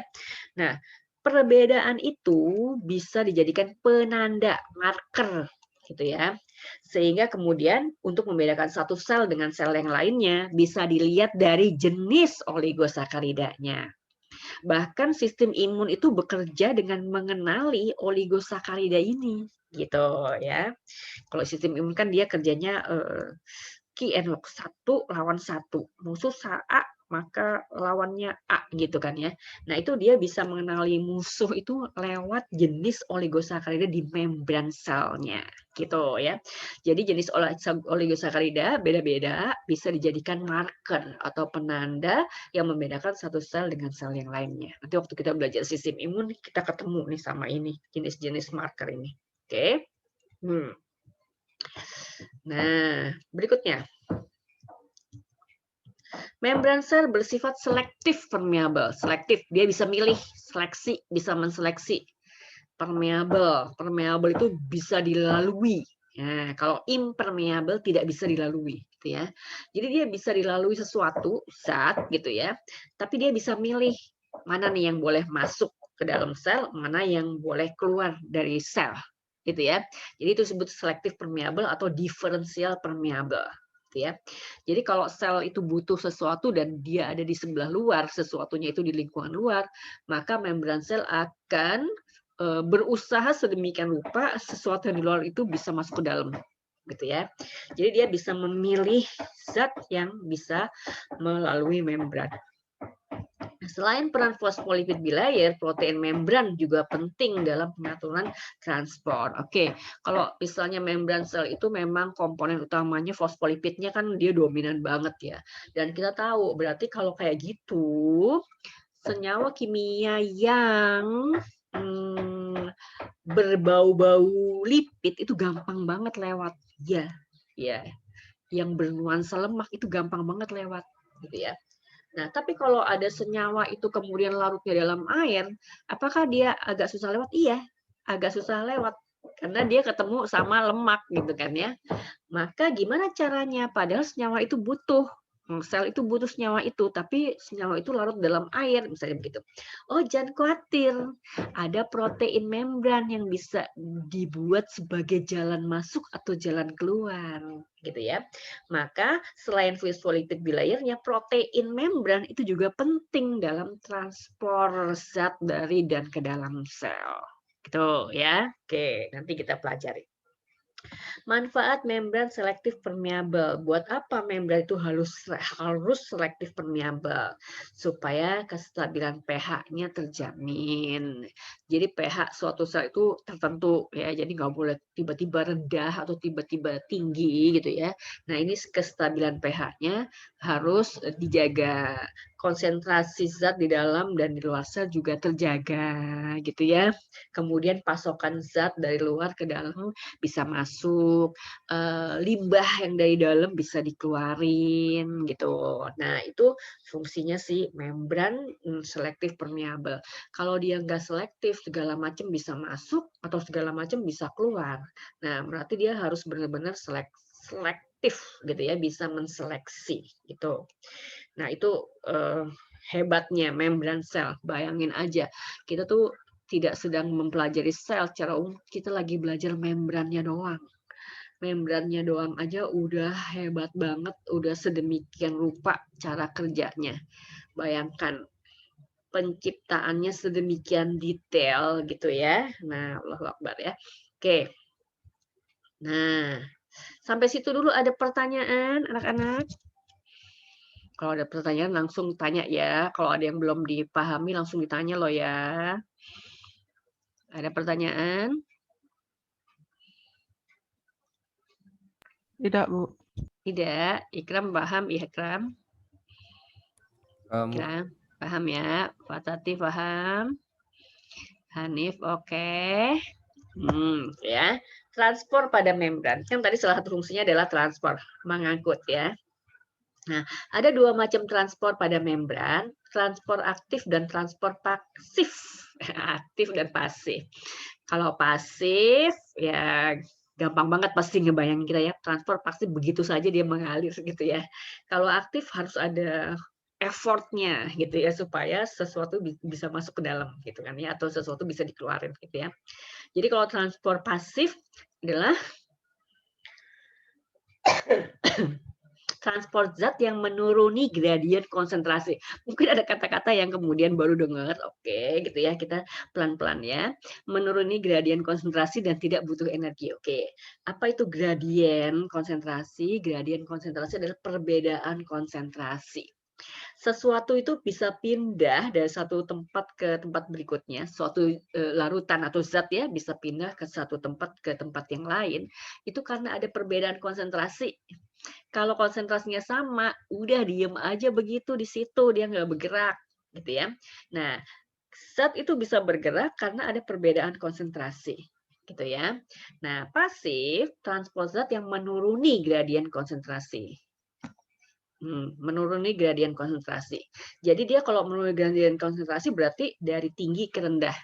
Nah, perbedaan itu bisa dijadikan penanda marker gitu ya. Sehingga kemudian untuk membedakan satu sel dengan sel yang lainnya bisa dilihat dari jenis oligosacaridanya. Bahkan sistem imun itu bekerja dengan mengenali oligosakarida ini gitu ya. Kalau sistem imun kan dia kerjanya Ki and Log, 1 lawan 1. Musuh A, maka lawannya A gitu kan ya. Nah, itu dia bisa mengenali musuh itu lewat jenis oligosakarida di membran selnya gitu ya. Jadi jenis oligosakarida beda-beda bisa dijadikan marker atau penanda yang membedakan satu sel dengan sel yang lainnya. Nanti waktu kita belajar sistem imun kita ketemu nih sama ini jenis-jenis marker ini. Oke. Nah, berikutnya. Membran sel bersifat selektif permeabel. Selektif, dia bisa milih, seleksi, bisa menseleksi. Permeabel, permeabel itu bisa dilalui. Nah, kalau impermeabel tidak bisa dilalui, gitu ya. Jadi dia bisa dilalui sesuatu zat, gitu ya. Tapi dia bisa milih mana nih yang boleh masuk ke dalam sel, mana yang boleh keluar dari sel, gitu ya. Jadi itu disebut selektif permeabel atau diferensial permeabel. Gitu ya. Jadi kalau sel itu butuh sesuatu dan dia ada di sebelah luar, sesuatunya itu di lingkungan luar, maka membran sel akan berusaha sedemikian rupa sesuatu yang di luar itu bisa masuk ke dalam, gitu ya. Jadi dia bisa memilih zat yang bisa melalui membran. Selain peran fosfolipid bilayer, protein membran juga penting dalam pengaturan transport. Oke, kalau misalnya membran sel itu memang komponen utamanya fosfolipidnya kan dia dominan banget ya. Dan kita tahu berarti kalau kayak gitu, senyawa kimia yang berbau-bau lipid itu gampang banget lewat. Ya, ya. Yang bernuansa lemak itu gampang banget lewat, gitu ya. Nah, tapi kalau ada senyawa itu kemudian larutnya dalam air, apakah dia agak susah lewat? Iya, agak susah lewat. Karena dia ketemu sama lemak gitu kan ya. Maka gimana caranya? Padahal senyawa itu butuh. Sel itu butuh senyawa itu, tapi senyawa itu larut dalam air, misalnya begitu. Oh, jangan khawatir. Ada protein membran yang bisa dibuat sebagai jalan masuk atau jalan keluar, gitu ya. Maka selain fosfolipid bilayernya, protein membran itu juga penting dalam transport zat dari dan ke dalam sel. Gitu ya. Oke, nanti kita pelajari. Manfaat membran selektif permeabel. Buat apa membran itu harus selektif permeabel? Supaya kestabilan pH-nya terjamin. Jadi pH suatu sel itu tertentu ya. Jadi nggak boleh tiba-tiba rendah atau tiba-tiba tinggi gitu ya. Nah, ini kestabilan pH-nya harus dijaga. konsentrasi zat di dalam dan di luar sel juga terjaga gitu ya. Kemudian pasokan zat dari luar ke dalam bisa masuk, limbah yang dari dalam bisa dikeluarin gitu. Nah, itu fungsinya si membran selektif permeabel. Kalau dia nggak selektif, segala macam bisa masuk atau segala macam bisa keluar. Nah, berarti dia harus benar-benar selektif gitu ya, bisa menseleksi gitu. Nah, itu hebatnya membran sel. Bayangin aja, kita tuh tidak sedang mempelajari sel secara umum, kita lagi belajar membrannya doang. Membrannya doang aja udah hebat banget, udah sedemikian rupa cara kerjanya. Bayangkan, penciptaannya sedemikian detail gitu ya. Nah, Allahu Akbar ya. Oke. Nah, sampai situ dulu ada pertanyaan anak-anak? Kalau ada pertanyaan langsung tanya ya. Kalau ada yang belum dipahami langsung ditanya loh ya. Ada pertanyaan? Tidak, Bu. Tidak. Ikram paham, Ikram? Ikram paham ya. Fatati paham. Hanif oke. Ya. Transport pada membran. Yang tadi salah satu fungsinya adalah transport, mengangkut ya. Nah, ada dua macam transport pada membran, transport aktif dan transport pasif. Aktif dan pasif. Kalau pasif, ya gampang banget pasti ngebayangin kita ya, transport pasif begitu saja dia mengalir gitu ya. Kalau aktif harus ada effortnya gitu ya, supaya sesuatu bisa masuk ke dalam gitu kan ya, atau sesuatu bisa dikeluarin gitu ya. Jadi kalau transport pasif adalah transport zat yang menuruni gradien konsentrasi. Mungkin ada kata-kata yang kemudian baru dengar, oke, gitu ya, kita pelan-pelan ya. Menuruni gradien konsentrasi dan tidak butuh energi, oke. Apa itu gradien konsentrasi? Gradien konsentrasi adalah perbedaan konsentrasi. Sesuatu itu bisa pindah dari satu tempat ke tempat berikutnya, suatu larutan atau zat ya bisa pindah ke satu tempat ke tempat yang lain, itu karena ada perbedaan konsentrasi. Kalau konsentrasinya sama, udah diem aja begitu di situ, dia nggak bergerak, gitu ya. Nah, zat itu bisa bergerak karena ada perbedaan konsentrasi, gitu ya. Nah, pasif transport zat yang menuruni gradien konsentrasi. Menuruni gradien konsentrasi. Jadi dia kalau menuruni gradien konsentrasi berarti dari tinggi ke rendah,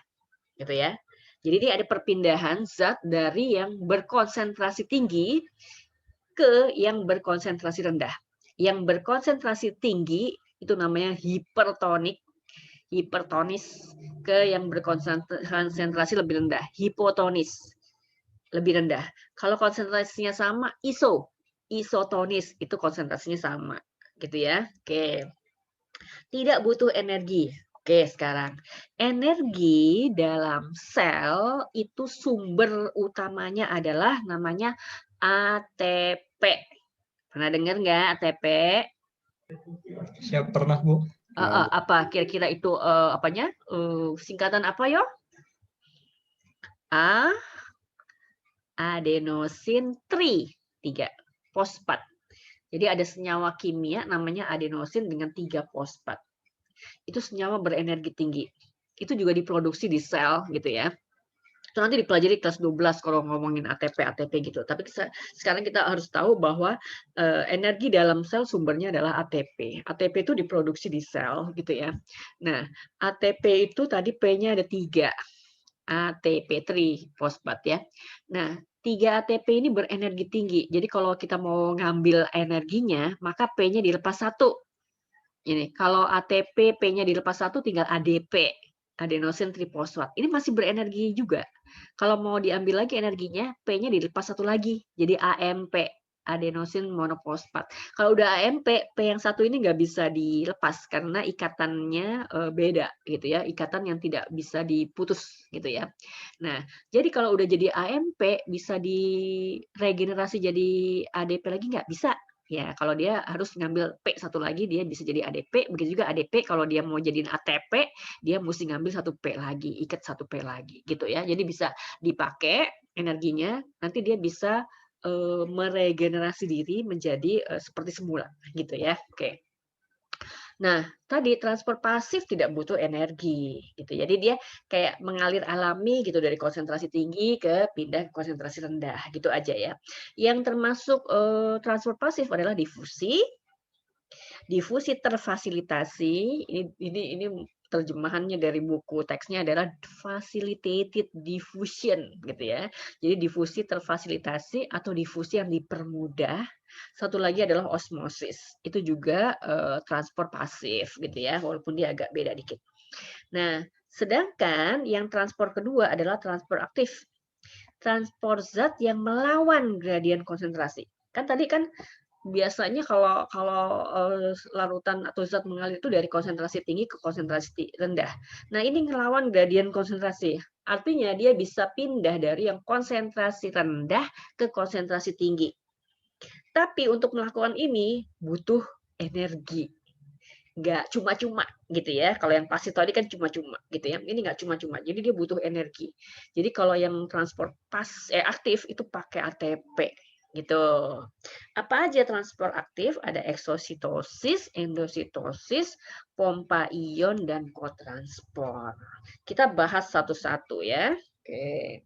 gitu ya. Jadi dia ada perpindahan zat dari yang berkonsentrasi tinggi ke yang berkonsentrasi rendah. Yang berkonsentrasi tinggi itu namanya hipertonik, hipertonis, ke yang berkonsentrasi lebih rendah, hipotonis, lebih rendah. Kalau konsentrasinya sama, isotonis, itu konsentrasinya sama, gitu ya. Oke. Tidak butuh energi. Oke, sekarang energi dalam sel itu sumber utamanya adalah namanya ATP. Pernah dengar nggak ATP? Siap, pernah, Bu. Apa kira-kira itu apanya? Singkatan apa yo? Adenosin 3 fosfat. Jadi ada senyawa kimia namanya adenosin dengan 3 fosfat. Itu senyawa berenergi tinggi. Itu juga diproduksi di sel gitu ya. Itu nanti dipelajari kelas 12 kalau ngomongin ATP gitu. Tapi sekarang kita harus tahu bahwa energi dalam sel sumbernya adalah ATP. ATP itu diproduksi di sel gitu ya. Nah, ATP itu tadi P-nya ada 3. ATP 3 fosfat ya. Nah, 3 ATP ini berenergi tinggi. Jadi kalau kita mau ngambil energinya, maka P-nya dilepas 1. Ini kalau ATP P-nya dilepas 1 tinggal ADP, adenosin trifosfat. Ini masih berenergi juga. Kalau mau diambil lagi energinya, P-nya dilepas 1 lagi. Jadi AMP, adenosin monofosfat. Kalau udah AMP, P yang 1 ini nggak bisa dilepas karena ikatannya beda gitu ya, ikatan yang tidak bisa diputus gitu ya. Nah, jadi kalau udah jadi AMP bisa diregenerasi jadi ADP lagi nggak? Bisa. Ya, kalau dia harus ngambil P 1 lagi, dia bisa jadi ADP. Begitu juga ADP, kalau dia mau jadiin ATP, dia mesti ngambil 1 P lagi, ikat 1 P lagi, gitu ya. Jadi bisa dipakai energinya, nanti dia bisa meregenerasi diri menjadi seperti semula, gitu ya. Oke. Nah, tadi transport pasif tidak butuh energi gitu. Jadi dia kayak mengalir alami gitu dari konsentrasi tinggi ke pindah ke konsentrasi rendah gitu aja ya. Yang termasuk transport pasif adalah difusi, difusi terfasilitasi. Ini terjemahannya dari buku teksnya adalah facilitated diffusion gitu ya. Jadi difusi terfasilitasi atau difusi yang dipermudah. Satu lagi adalah osmosis. Itu juga transport pasif gitu ya, walaupun dia agak beda dikit. Nah, sedangkan yang transport kedua adalah transport aktif. Transport zat yang melawan gradien konsentrasi. Kan tadi kan biasanya kalau larutan atau zat mengalir itu dari konsentrasi tinggi ke konsentrasi rendah. Nah, ini ngelawan gradien konsentrasi. Artinya dia bisa pindah dari yang konsentrasi rendah ke konsentrasi tinggi. Tapi untuk melakukan ini butuh energi. Nggak cuma-cuma gitu ya. Kalau yang pasif tadi kan cuma-cuma gitu ya. Ini nggak cuma-cuma. Jadi dia butuh energi. Jadi kalau yang transport aktif itu pakai ATP gitu. Apa aja transport aktif? Ada eksositosis, endositosis, pompa ion, dan kotransport. Kita bahas satu-satu ya. Oke.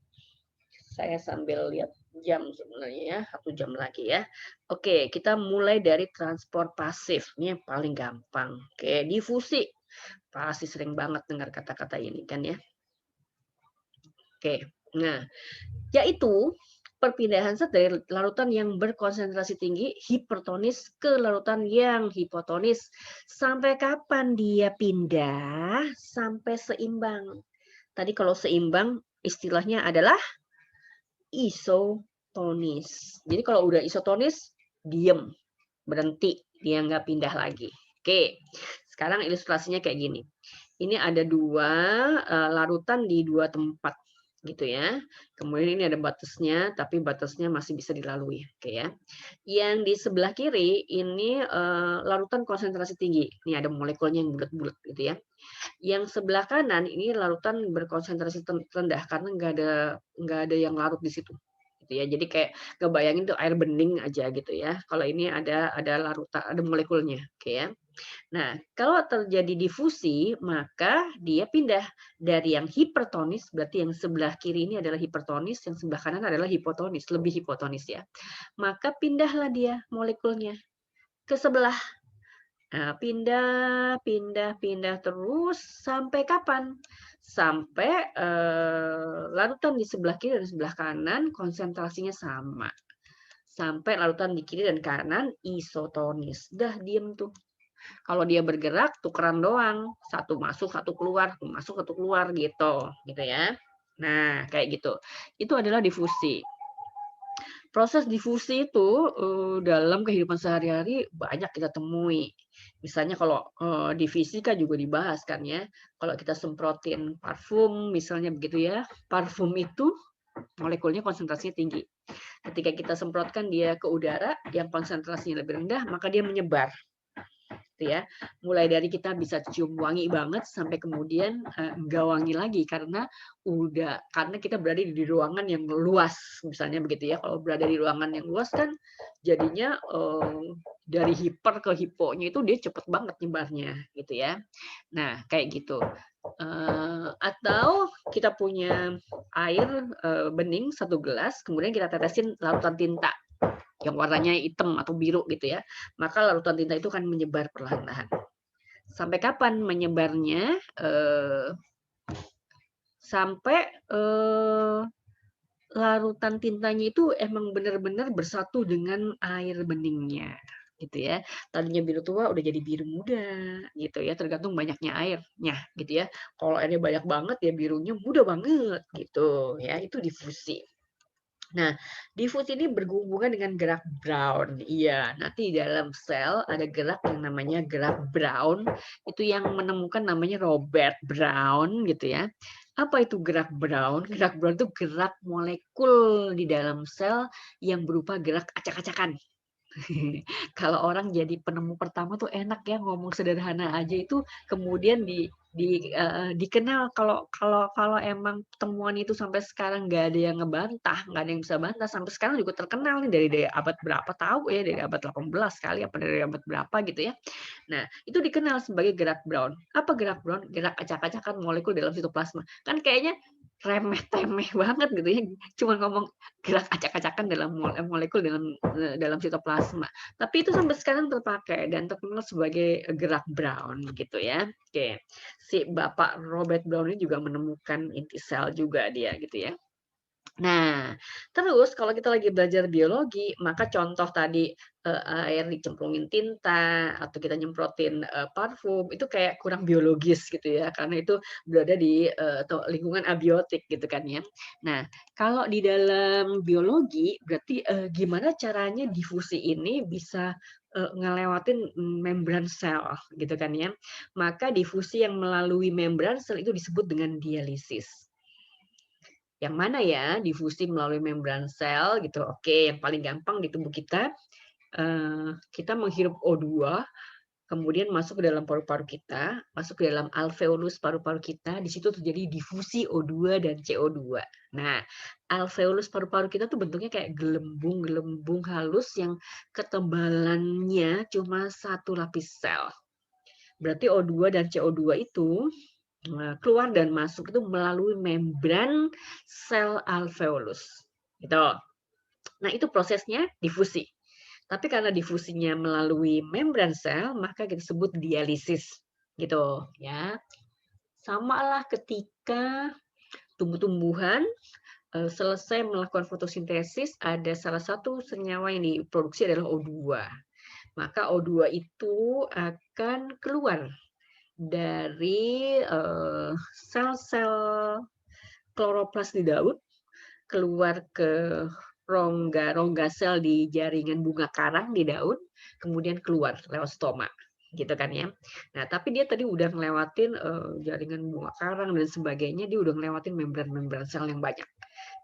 Saya sambil lihat jam sebenarnya ya, 1 jam lagi ya. Oke, kita mulai dari transport pasif. Ini yang paling gampang. Oke, difusi. Pasti sering banget dengar kata-kata ini kan ya. Oke, nah, yaitu perpindahan zat dari larutan yang berkonsentrasi tinggi hipertonis ke larutan yang hipotonis. Sampai kapan dia pindah? Sampai seimbang. Tadi kalau seimbang istilahnya adalah isotonis. Jadi kalau udah isotonis, diem, berhenti, dia nggak pindah lagi. Oke, sekarang ilustrasinya kayak gini. Ini ada dua larutan di dua tempat gitu ya. Kemudian ini ada batasnya, tapi batasnya masih bisa dilalui. Oke ya. Yang di sebelah kiri ini larutan konsentrasi tinggi. Ini ada molekulnya yang bulat-bulat gitu ya. Yang sebelah kanan ini larutan berkonsentrasi rendah karena nggak ada yang larut di situ. Gitu ya. Jadi kayak ngebayangin tuh air bening aja gitu ya. Kalau ini ada larutan, ada molekulnya. Oke ya. Nah, kalau terjadi difusi, maka dia pindah dari yang hipertonis, berarti yang sebelah kiri ini adalah hipertonis, yang sebelah kanan adalah hipotonis, lebih hipotonis ya. Maka pindahlah dia molekulnya ke sebelah. Nah, pindah terus sampai kapan? Sampai larutan di sebelah kiri dan sebelah kanan konsentrasinya sama. Sampai larutan di kiri dan kanan isotonis. Dah diem tuh. Kalau dia bergerak tukeran doang, satu masuk satu keluar, satu masuk satu keluar gitu ya. Nah, kayak gitu. Itu adalah difusi. Proses difusi itu dalam kehidupan sehari-hari banyak kita temui. Misalnya kalau di fisika juga dibahas kan ya. Kalau kita semprotin parfum misalnya begitu ya, parfum itu molekulnya konsentrasinya tinggi. Ketika kita semprotkan dia ke udara yang konsentrasinya lebih rendah, maka dia menyebar. Ya, mulai dari kita bisa cium wangi banget sampai kemudian enggak wangi lagi karena kita berada di ruangan yang luas misalnya begitu ya. Kalau berada di ruangan yang luas kan jadinya dari hiper ke hiponya itu dia cepet banget nyebarnya gitu ya. Nah kayak gitu. Atau kita punya air bening 1 gelas kemudian kita tetesin larutan tinta yang warnanya hitam atau biru gitu ya, maka larutan tinta itu akan menyebar perlahan-lahan. Sampai kapan menyebarnya? Sampai larutan tintanya itu emang benar-benar bersatu dengan air beningnya gitu ya. Tadinya biru tua udah jadi biru muda gitu ya, tergantung banyaknya airnya gitu ya. Kalau airnya banyak banget ya birunya muda banget gitu ya, itu difusi. Nah, difusi ini berhubungan dengan gerak Brown. Iya, nanti di dalam sel ada gerak yang namanya gerak Brown. Itu yang menemukan namanya Robert Brown gitu ya. Apa itu gerak Brown? Gerak Brown itu gerak molekul di dalam sel yang berupa gerak acak-acakan. Kalau orang jadi penemu pertama tuh enak ya ngomong sederhana aja itu kemudian dikenal kalau emang temuan itu sampai sekarang nggak ada yang ngebantah, nggak ada yang bisa bantah, sampai sekarang juga terkenal nih dari abad berapa tahu ya, dari abad 18 kali apa dari abad berapa gitu ya. Nah, itu dikenal sebagai gerak Brown. Apa gerak Brown? Gerak acak-acakan molekul dalam sitoplasma. Kan kayaknya remeh-temeh banget gitu ya, cuma ngomong gerak acak-acakan dalam molekul dalam sitoplasma. Tapi itu sampai sekarang terpakai dan terkenal sebagai gerak Brown gitu ya. Oke, si Bapak Robert Brown ini juga menemukan inti sel juga dia gitu ya. Nah, terus kalau kita lagi belajar biologi, maka contoh tadi air dicemplungin tinta atau kita nyemprotin parfum itu kayak kurang biologis gitu ya, karena itu berada di lingkungan abiotik gitu kan ya. Nah, kalau di dalam biologi berarti gimana caranya difusi ini bisa ngelewatin membran sel gitu kan ya. Maka difusi yang melalui membran sel itu disebut dengan dialisis. Yang mana ya difusi melalui membran sel gitu. Oke, yang paling gampang di tubuh kita, kita menghirup O2, kemudian masuk ke dalam paru-paru kita, masuk ke dalam alveolus paru-paru kita, di situ terjadi difusi O2 dan CO2. Nah, alveolus paru-paru kita tuh bentuknya kayak gelembung-gelembung halus yang ketebalannya cuma satu lapis sel. Berarti O2 dan CO2 itu keluar dan masuk itu melalui membran sel alveolus. Gitu. Nah, itu prosesnya difusi. Tapi karena difusinya melalui membran sel, maka kita sebut dialisis. Gitu, ya. Samalah ketika tumbuh-tumbuhan selesai melakukan fotosintesis, ada salah satu senyawa yang diproduksi adalah O2. Maka O2 itu akan keluar dari sel-sel kloroplas di daun, keluar ke rongga sel di jaringan bunga karang di daun, kemudian keluar lewat stoma, gitu kan ya. Nah, tapi dia tadi udah ngelewatin jaringan bunga karang dan sebagainya, dia udah ngelewatin membran-membran sel yang banyak.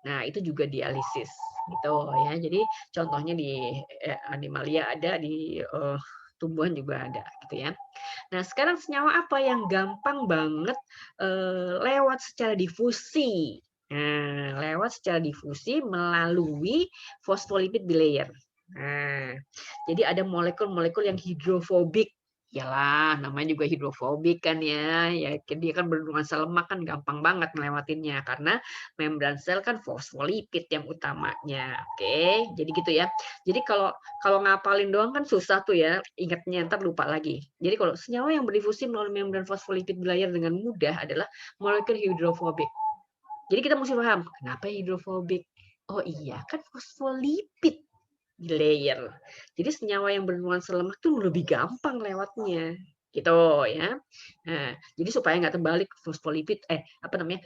Nah, itu juga dialisis, gitu ya. Jadi contohnya di animalia ada, di tumbuhan juga ada, gitu ya. Nah, sekarang senyawa apa yang gampang banget lewat secara difusi? Nah, lewat secara difusi melalui fosfolipid bilayer. Nah, jadi ada molekul-molekul yang hidrofobik. Yalah, namanya juga hidrofobik kan ya. Ya, dia kan bernuansa lemak kan gampang banget melewatinya karena membran sel kan fosfolipid yang utamanya. Oke, jadi gitu ya. Jadi kalau ngapalin doang kan susah tuh ya, ingatnya ntar lupa lagi. Jadi kalau senyawa yang berdifusi melalui membran fosfolipid bilayer dengan mudah adalah molekul hidrofobik. Jadi kita mesti paham, kenapa hidrofobik? Oh iya, kan fosfolipid bilayer. Jadi senyawa yang bernuansa lemak tuh lebih gampang lewatnya. Gitu ya. Nah, jadi supaya nggak terbalik fosfolipid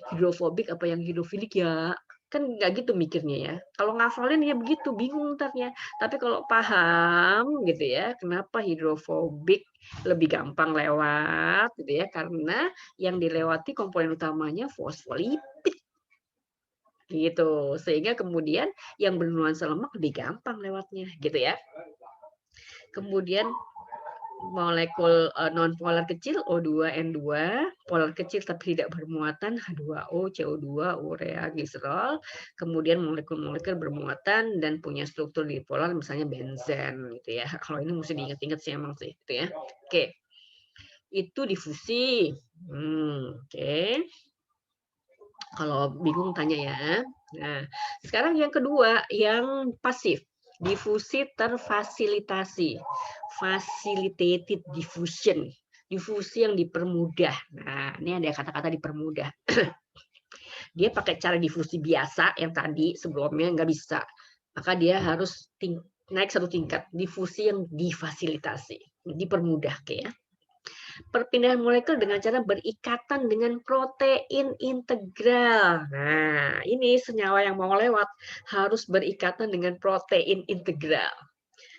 hidrofobik apa yang hidrofilik ya kan nggak gitu mikirnya ya. Kalau ngafalin ya begitu bingung ntarnya. Tapi kalau paham gitu ya, kenapa hidrofobik lebih gampang lewat gitu ya, karena yang dilewati komponen utamanya fosfolipid gitu. Sehingga kemudian yang bernuansa lemak lebih gampang lewatnya gitu ya. Kemudian molekul non-polar kecil O2, N2, polar kecil tapi tidak bermuatan H2O, CO2, urea, gliserol, kemudian molekul-molekul bermuatan dan punya struktur dipolar misalnya benzen gitu ya. Kalau ini mesti diingat-ingat sih emang sih gitu ya. Oke. Itu difusi. Oke. Kalau bingung tanya ya. Nah, sekarang yang kedua yang pasif. Difusi terfasilitasi, facilitated diffusion, difusi yang dipermudah. Nah, ini ada kata-kata dipermudah. Dia pakai cara difusi biasa yang tadi sebelumnya nggak bisa, maka dia harus naik satu tingkat, difusi yang difasilitasi, dipermudah, kayak ya. Perpindahan molekul dengan cara berikatan dengan protein integral. Nah, ini senyawa yang mau lewat harus berikatan dengan protein integral.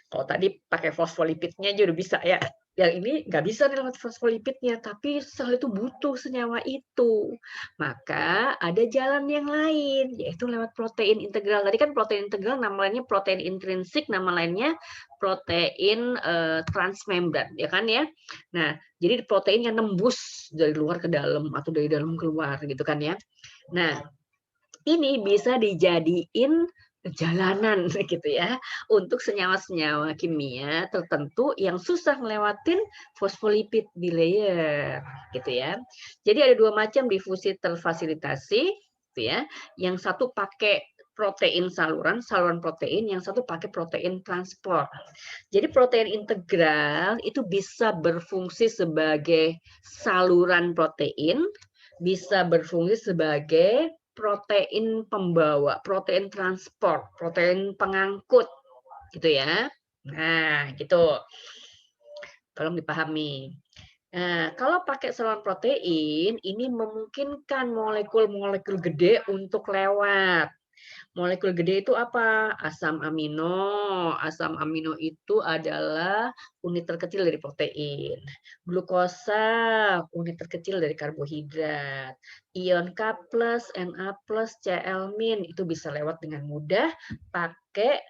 Kalau tadi pakai fosfolipidnya aja udah bisa ya. Yang ini nggak bisa nih lewat fosfolipidnya, tapi sel itu butuh senyawa itu. Maka ada jalan yang lain, yaitu lewat protein integral. Tadi kan protein integral nama lainnya protein intrinsik, nama lainnya protein transmembran, ya kan ya. Nah, jadi protein yang nembus dari luar ke dalam atau dari dalam keluar gitu kan ya. Nah, ini bisa dijadiin jalanan gitu ya untuk senyawa-senyawa kimia tertentu yang susah ngelewatin fosfolipid bilayer gitu ya. Jadi ada dua macam difusi terfasilitasi gitu ya. Yang satu pakai protein saluran protein, yang satu pakai protein transport. Jadi protein integral itu bisa berfungsi sebagai saluran protein, bisa berfungsi sebagai protein pembawa, protein transport, protein pengangkut, gitu ya. Nah, gitu. Tolong dipahami. Nah, kalau pakai saluran protein, ini memungkinkan molekul-molekul gede untuk lewat. Molekul gede itu apa? Asam amino. Asam amino itu adalah unit terkecil dari protein. Glukosa, unit terkecil dari karbohidrat. Ion K+, Na+, Cl- itu bisa lewat dengan mudah pakai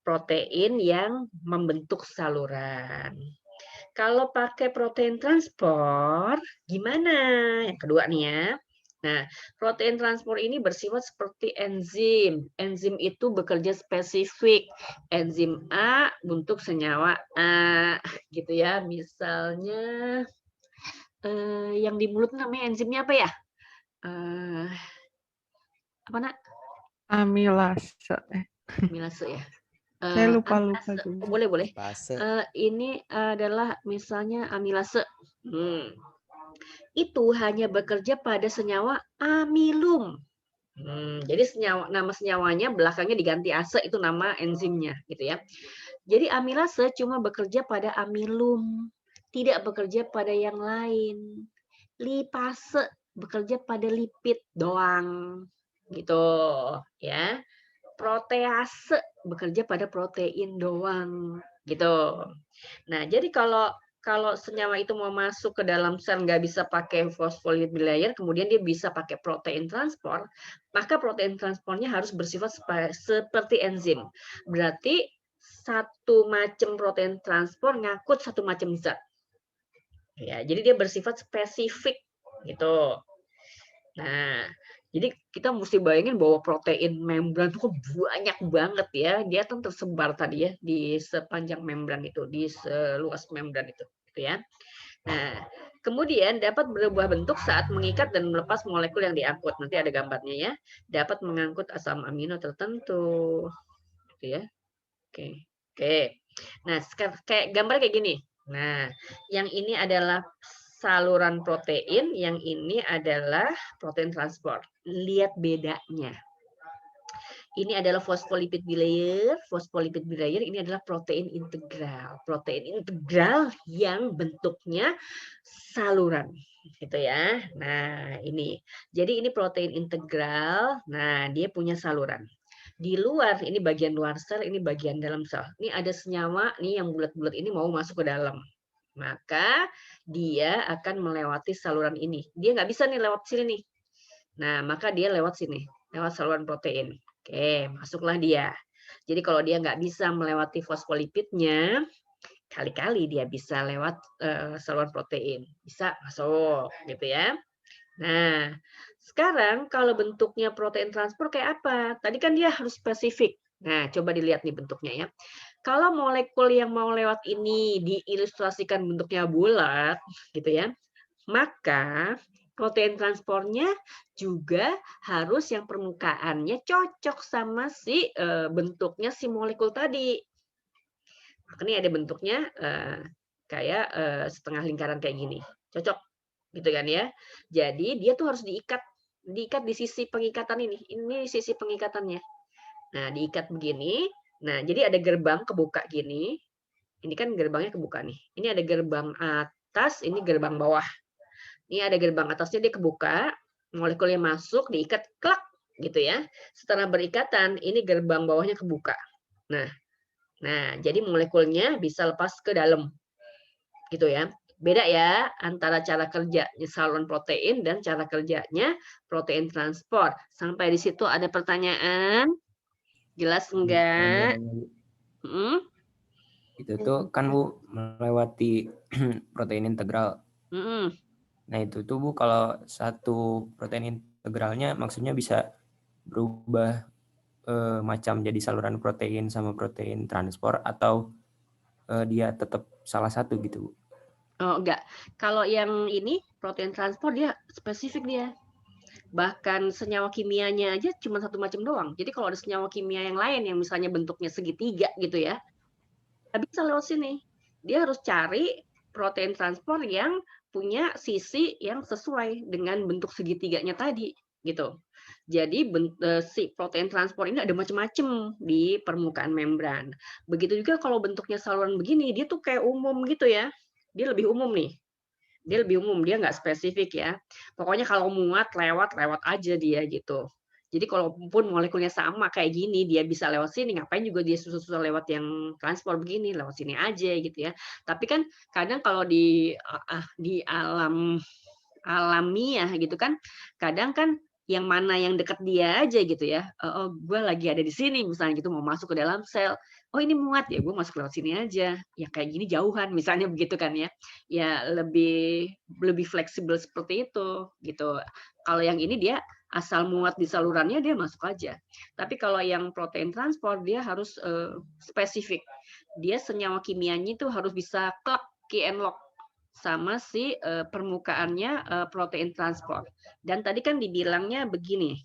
protein yang membentuk saluran. Kalau pakai protein transport, gimana? Yang kedua nih ya. Nah, protein transport ini bersifat seperti enzim. Enzim itu bekerja spesifik. Enzim A untuk senyawa A, gitu ya. Misalnya yang di mulut namanya enzimnya apa ya? Apa nak? Amilase. Amilase ya. Saya lupa Amilase. juga. Boleh. Ini adalah misalnya amilase. Itu hanya bekerja pada senyawa amilum. Jadi nama senyawanya belakangnya diganti ase, itu nama enzimnya gitu ya. Jadi amilase cuma bekerja pada amilum, tidak bekerja pada yang lain. Lipase bekerja pada lipid doang gitu ya. Protease bekerja pada protein doang gitu. Nah, jadi kalau senyawa itu mau masuk ke dalam sel nggak bisa pakai fosfolipid bilayer, kemudian dia bisa pakai protein transport, maka protein transportnya harus bersifat seperti enzim. Berarti satu macam protein transport ngakut satu macam zat. Ya, jadi dia bersifat spesifik gitu. Nah, jadi kita mesti bayangin bahwa protein membran itu banyak banget ya. Dia kan tersebar tadi ya di sepanjang membran itu, di seluas membran itu, gitu ya. Nah, kemudian dapat berubah bentuk saat mengikat dan melepas molekul yang diangkut. Nanti ada gambarnya ya. Dapat mengangkut asam amino tertentu, gitu ya. Oke. Nah, kayak gambar kayak gini. Nah, yang ini adalah saluran protein, yang ini adalah protein transport. Lihat bedanya. Ini adalah fosfolipid bilayer. Fosfolipid bilayer ini adalah protein integral. Protein integral yang bentuknya saluran. Gitu ya. Nah, ini. Jadi ini protein integral. Nah, dia punya saluran. Di luar, ini bagian luar sel, ini bagian dalam sel. Ini ada senyawa nih yang bulat-bulat ini mau masuk ke dalam. Maka dia akan melewati saluran ini. Dia nggak bisa nih lewat sini nih. Nah, maka dia lewat sini, lewat saluran protein. Oke, masuklah dia. Jadi kalau dia nggak bisa melewati fosfolipidnya, kali-kali dia bisa lewat saluran protein. Bisa masuk, gitu ya. Nah, sekarang kalau bentuknya protein transport kayak apa? Tadi kan dia harus spesifik. Nah, coba dilihat nih bentuknya ya. Kalau molekul yang mau lewat ini diilustrasikan bentuknya bulat, gitu ya, maka protein transportnya juga harus yang permukaannya cocok sama si bentuknya si molekul tadi. Makanya ada bentuknya kayak setengah lingkaran kayak gini, cocok, gitu kan ya. Jadi dia tuh harus diikat di sisi pengikatan ini. Ini sisi pengikatannya. Nah, diikat begini. Nah, jadi ada gerbang kebuka gini. Ini kan gerbangnya kebuka nih. Ini ada gerbang atas, ini gerbang bawah. Ini ada gerbang atasnya dia kebuka, molekulnya masuk, diikat, klak, gitu ya. Setelah berikatan, ini gerbang bawahnya kebuka. Nah, jadi molekulnya bisa lepas ke dalam. gitu ya. Beda ya antara cara kerja saluran protein dan cara kerjanya protein transport. Sampai di situ ada pertanyaan? Jelas enggak? Mm? Itu tuh kan Bu melewati protein integral. Mm-mm. Nah itu tuh Bu kalau satu protein integralnya maksudnya bisa berubah macam jadi saluran protein sama protein transport atau dia tetap salah satu gitu Bu? Oh enggak. Kalau yang ini protein transport dia spesifik dia. Bahkan senyawa kimianya aja cuma satu macam doang. Jadi kalau ada senyawa kimia yang lain yang misalnya bentuknya segitiga gitu ya, nggak bisa lewat sini. Dia harus cari protein transport yang punya sisi yang sesuai dengan bentuk segitiganya tadi gitu. Jadi si protein transport ini ada macam-macam di permukaan membran. Begitu juga kalau bentuknya saluran begini, dia tuh kayak umum gitu ya. Dia lebih umum nih. Dia lebih umum, dia nggak spesifik ya. Pokoknya kalau muat, lewat aja dia gitu. Jadi kalaupun molekulnya sama kayak gini, dia bisa lewat sini, ngapain juga dia susah-susah lewat yang transport begini, lewat sini aja gitu ya. Tapi kan kadang kalau di alam alamiah gitu kan, kadang kan yang mana yang dekat dia aja gitu ya. Oh, gue lagi ada di sini misalnya gitu mau masuk ke dalam sel. Oh ini muat ya, gue masuk lewat sini aja. Ya kayak gini jauhan misalnya begitu kan ya. Ya lebih fleksibel seperti itu gitu. Kalau yang ini dia asal muat di salurannya dia masuk aja. Tapi kalau yang protein transport dia harus spesifik. Dia senyawa kimianya itu harus bisa klak key and lock sama si permukaannya protein transport. Dan tadi kan dibilangnya begini.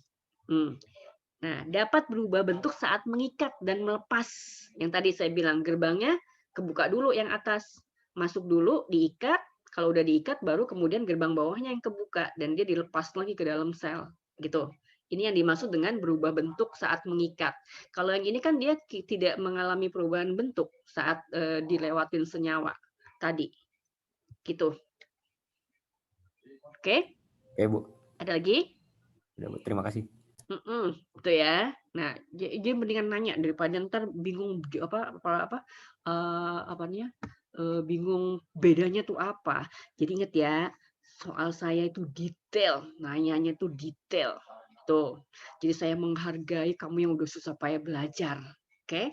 Nah, dapat berubah bentuk saat mengikat dan melepas. Yang tadi saya bilang gerbangnya kebuka dulu yang atas, masuk dulu, diikat. Kalau udah diikat, baru kemudian gerbang bawahnya yang kebuka dan dia dilepas lagi ke dalam sel, gitu. Ini yang dimaksud dengan berubah bentuk saat mengikat. Kalau yang ini kan dia tidak mengalami perubahan bentuk saat dilewatin senyawa tadi, gitu. Oke? Oke Bu. Ada lagi? Udah, Bu. Terima kasih. Gitu ya. Nah, dia mendingan nanya daripada ntar bingung bingung bedanya tuh apa. Jadi ingat ya, soal saya itu detail, nanyanya tuh detail. Tuh. Jadi saya menghargai kamu yang udah susah payah belajar. Oke?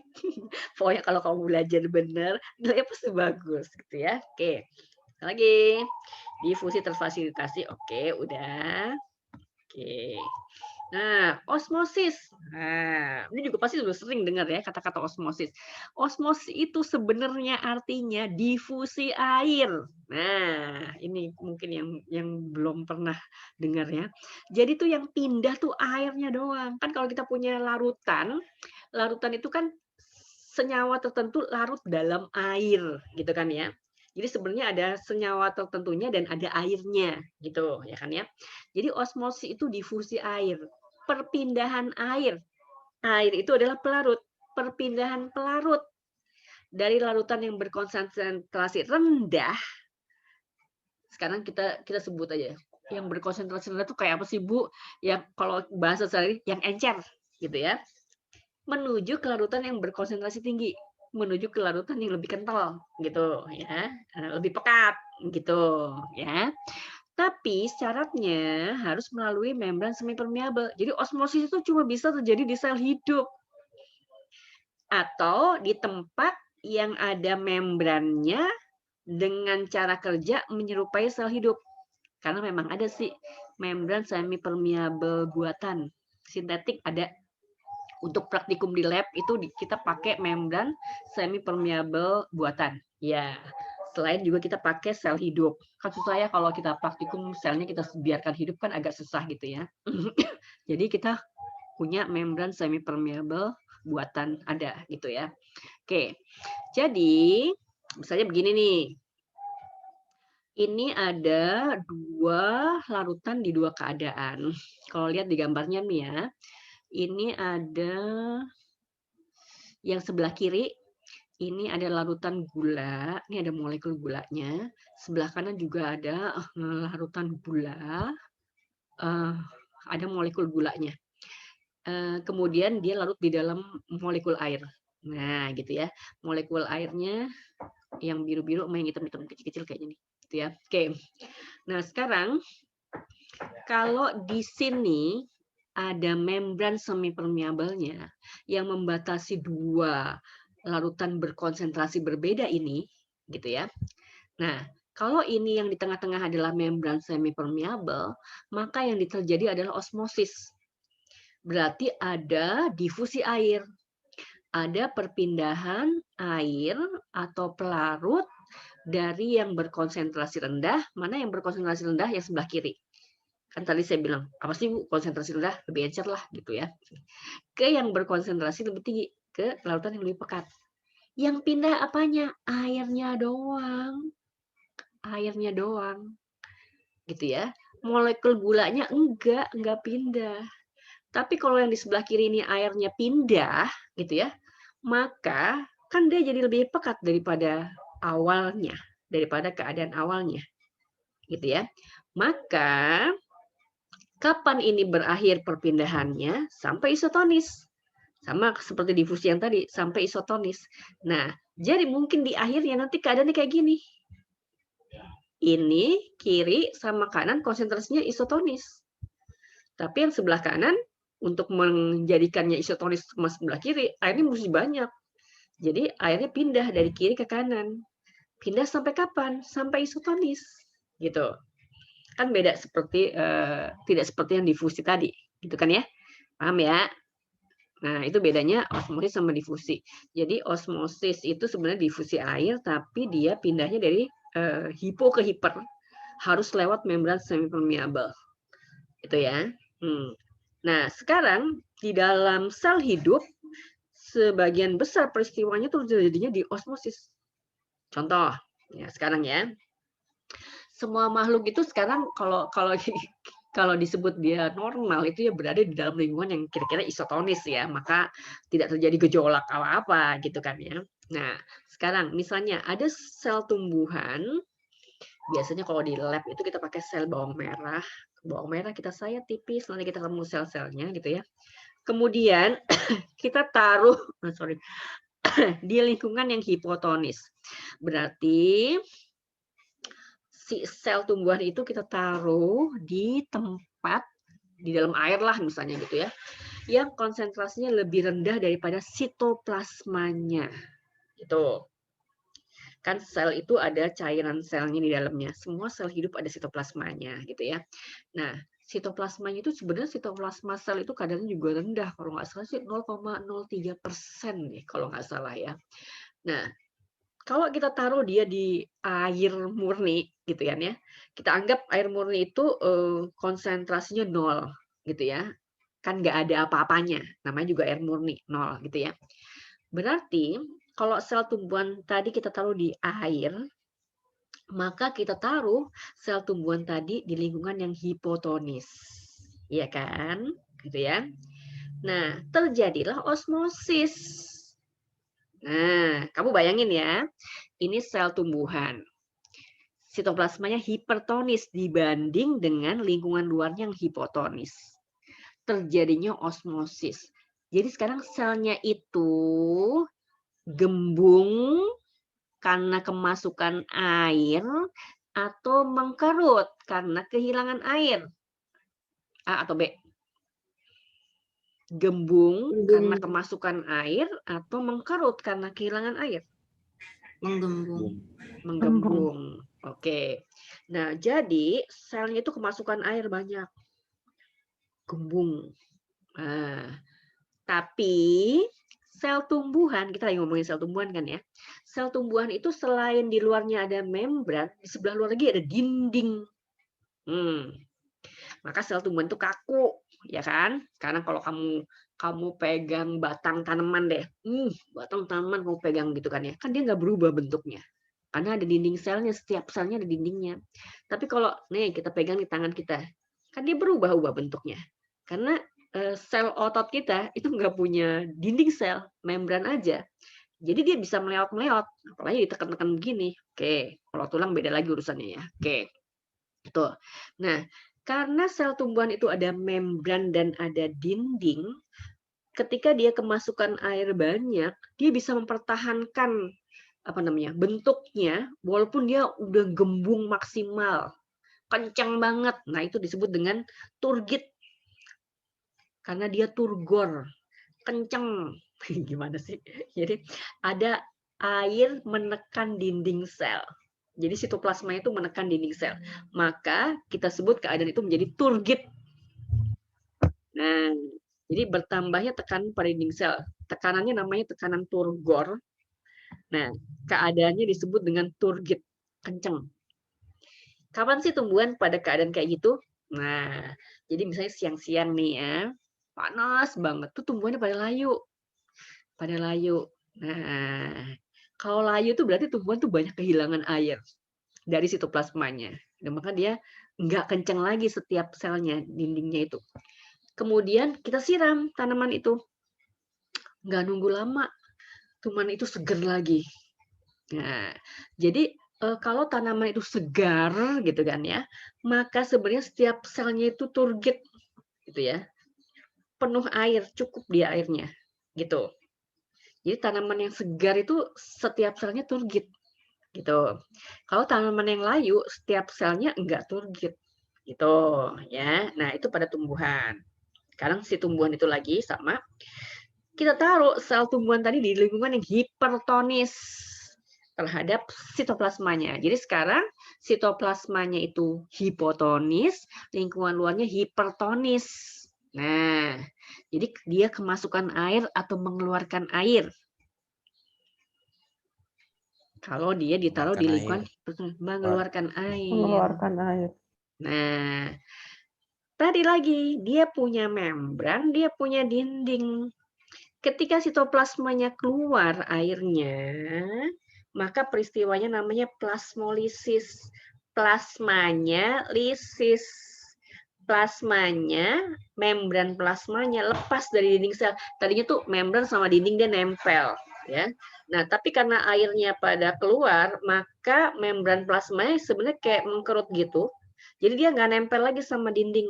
Pokoknya kalau kamu belajar benar, nilainya pasti bagus gitu ya. Oke. Lagi. Difusi terfasilitasi. Oke, udah. Oke. Nah, osmosis. Nah, ini juga pasti sudah sering dengar ya kata-kata osmosis. Osmosis itu sebenarnya artinya difusi air. Nah, ini mungkin yang belum pernah dengar ya. Jadi tuh yang pindah tuh airnya doang. Kan kalau kita punya larutan itu kan senyawa tertentu larut dalam air, gitu kan ya. Jadi sebenarnya ada senyawa tertentunya dan ada airnya, gitu ya kan ya. Jadi osmosis itu difusi air, perpindahan air. Air itu adalah pelarut, perpindahan pelarut dari larutan yang berkonsentrasi rendah. Sekarang kita sebut aja. Yang berkonsentrasi rendah itu kayak apa sih, Bu? Yang kalau bahasa sehari yang encer gitu ya. Menuju ke larutan yang berkonsentrasi tinggi, menuju ke larutan yang lebih kental gitu ya, lebih pekat gitu ya. Tapi syaratnya harus melalui membran semipermeabel. Jadi osmosis itu cuma bisa terjadi di sel hidup atau di tempat yang ada membrannya dengan cara kerja menyerupai sel hidup. Karena memang ada sih membran semipermeabel buatan sintetik ada. Untuk praktikum di lab itu kita pakai membran semipermeabel buatan. Ya, selain juga kita pakai sel hidup. Kan susah ya kalau kita praktikum selnya kita biarkan hidup kan agak susah gitu ya. Jadi kita punya membran semipermeabel buatan ada gitu ya. Oke. Jadi misalnya begini nih. Ini ada dua larutan di dua keadaan. Kalau lihat di gambarnya nih ya. Ini ada yang sebelah kiri, ini ada larutan gula, ini ada molekul gulanya. Sebelah kanan juga ada larutan gula, ada molekul gulanya. Kemudian dia larut di dalam molekul air. Nah, gitu ya. Molekul airnya yang biru-biru sama yang hitam-hitam kecil-kecil kayak gini, gitu ya. Oke. Nah, sekarang kalau di sini ada membran semipermeabelnya yang membatasi dua larutan berkonsentrasi berbeda ini, gitu ya. Nah, kalau ini yang di tengah-tengah adalah membran semipermeabel, maka yang terjadi adalah osmosis. Berarti ada difusi air. Ada perpindahan air atau pelarut dari yang berkonsentrasi rendah, mana yang berkonsentrasi rendah yang sebelah kiri. Kan tadi saya bilang, apa sih Bu, konsentrasi rendah lebih encer lah gitu ya. Ke yang berkonsentrasi lebih tinggi, ke larutan yang lebih pekat. Yang pindah apanya? Airnya doang. Airnya doang. Gitu ya. Molekul gulanya enggak pindah. Tapi kalau yang di sebelah kiri ini airnya pindah, gitu ya, maka kan dia jadi lebih pekat daripada awalnya, daripada keadaan awalnya, gitu ya. Maka kapan ini berakhir perpindahannya? Sampai isotonis. Sama seperti difusi yang tadi, sampai isotonis. Nah, jadi mungkin di akhirnya nanti keadaannya kayak gini. Ini kiri sama kanan konsentrasinya isotonis. Tapi yang sebelah kanan untuk menjadikannya isotonis ke sebelah kiri, airnya mesti banyak. Jadi airnya pindah dari kiri ke kanan. Pindah sampai kapan? Sampai isotonis. Gitu. Kan beda seperti tidak seperti yang difusi tadi, gitu kan ya? Paham ya? Nah, itu bedanya osmosis sama difusi. Jadi osmosis itu sebenarnya difusi air, tapi dia pindahnya dari hipo ke hiper. Harus lewat membran semipermeabel. Itu ya. Nah, sekarang di dalam sel hidup, sebagian besar peristiwanya tuh terjadinya di osmosis. Contoh, ya sekarang ya, semua makhluk itu sekarang kalau disebut dia normal itu ya berada di dalam lingkungan yang kira-kira isotonis ya, maka tidak terjadi gejolak apa-apa gitu kan ya. Nah, sekarang misalnya ada sel tumbuhan, biasanya kalau di lab itu kita pakai sel bawang merah. Bawang merah kita sayat tipis, nanti kita ketemu sel-selnya gitu ya. Kemudian kita taruh di lingkungan yang hipotonis. Berarti si sel tumbuhan itu kita taruh di tempat di dalam air lah misalnya gitu ya, yang konsentrasinya lebih rendah daripada sitoplasmanya. Gitu. Kan sel itu ada cairan selnya di dalamnya. Semua sel hidup ada sitoplasmanya gitu ya. Nah, sitoplasmanya itu sebenarnya sitoplasma sel itu kadarnya juga rendah. Kalau nggak salah sih 0,03% nih kalau nggak salah ya. Nah, kalau kita taruh dia di air murni gitu kan ya. Kita anggap air murni itu konsentrasinya 0 gitu ya. Kan nggak ada apa-apanya. Namanya juga air murni 0 gitu ya. Berarti kalau sel tumbuhan tadi kita taruh di air, maka kita taruh sel tumbuhan tadi di lingkungan yang hipotonis. Iya kan? Gitu ya. Nah, terjadilah osmosis. Nah, kamu bayangin ya, ini sel tumbuhan. Sitoplasmanya hipertonis dibanding dengan lingkungan luarnya yang hipotonis. Terjadinya osmosis. Jadi sekarang selnya itu gembung karena kemasukan air atau mengkerut karena kehilangan air. A atau B? Gembung karena kemasukan air atau mengkerut karena kehilangan air? Menggembung. Oke. Nah, jadi selnya itu kemasukan air banyak. Gembung. Nah, tapi sel tumbuhan, kita lagi ngomongin sel tumbuhan kan ya. Sel tumbuhan itu selain di luarnya ada membran, di sebelah luar lagi ada dinding. Maka sel tumbuhan itu kaku, ya kan? Karena kalau kamu pegang batang tanaman deh, batang tanaman kamu pegang gitu kan ya, kan dia nggak berubah bentuknya. Karena ada dinding selnya, setiap selnya ada dindingnya. Tapi kalau nih kita pegang di tangan kita, kan dia berubah-ubah bentuknya. Karena sel otot kita itu nggak punya dinding sel, membran aja. Jadi dia bisa meleot-meleot, apalagi ditekan-tekan begini. Oke, kalau tulang beda lagi urusannya ya. Oke, itu. Nah, karena sel tumbuhan itu ada membran dan ada dinding, ketika dia kemasukan air banyak, dia bisa mempertahankan bentuknya, walaupun dia udah gembung maksimal, kencang banget. Nah, itu disebut dengan turgid. Karena dia turgor, kencang. Gimana sih? Jadi ada air menekan dinding sel. Jadi sitoplasma itu menekan dinding sel. Maka kita sebut keadaan itu menjadi turgid. Nah, jadi bertambahnya tekanan pada dinding sel. Tekanannya namanya tekanan turgor. Nah, keadaannya disebut dengan turgid, kencang. Kapan sih tumbuhan pada keadaan kayak gitu? Nah, jadi misalnya siang-siang nih ya, panas banget tuh tumbuhannya pada layu. Pada layu. Nah, kalau layu tuh berarti tumbuhan tuh banyak kehilangan air dari sitoplasmanya. Dan maka dia nggak kencang lagi setiap selnya, dindingnya itu. Kemudian kita siram tanaman itu. Nggak nunggu lama, tumbuhan itu seger lagi. Nah, jadi kalau tanaman itu segar gitu kan ya, maka sebenarnya setiap selnya itu turgid gitu ya. Penuh air, cukup dia airnya. Gitu. Jadi tanaman yang segar itu setiap selnya turgid gitu. Kalau tanaman yang layu, setiap selnya enggak turgid gitu ya. Nah, itu pada tumbuhan. Sekarang si tumbuhan itu lagi sama kita taruh sel tumbuhan tadi di lingkungan yang hipertonis terhadap sitoplasmanya. Jadi sekarang sitoplasmanya itu hipotonis, lingkungan luarnya hipertonis. Nah, jadi dia kemasukan air atau mengeluarkan air. Kalau dia ditaruh di lingkungan mengeluarkan air. Mengeluarkan air. Nah, tadi lagi dia punya membran, dia punya dinding. Ketika sitoplasmanya keluar airnya, maka peristiwanya namanya plasmolisis. Plasmanya lisis. Plasmanya, membran plasmanya lepas dari dinding sel. Tadinya tuh membran sama dinding dia nempel, ya. Nah, tapi karena airnya pada keluar, maka membran plasmanya sebenarnya kayak mengkerut gitu. Jadi dia nggak nempel lagi sama dinding.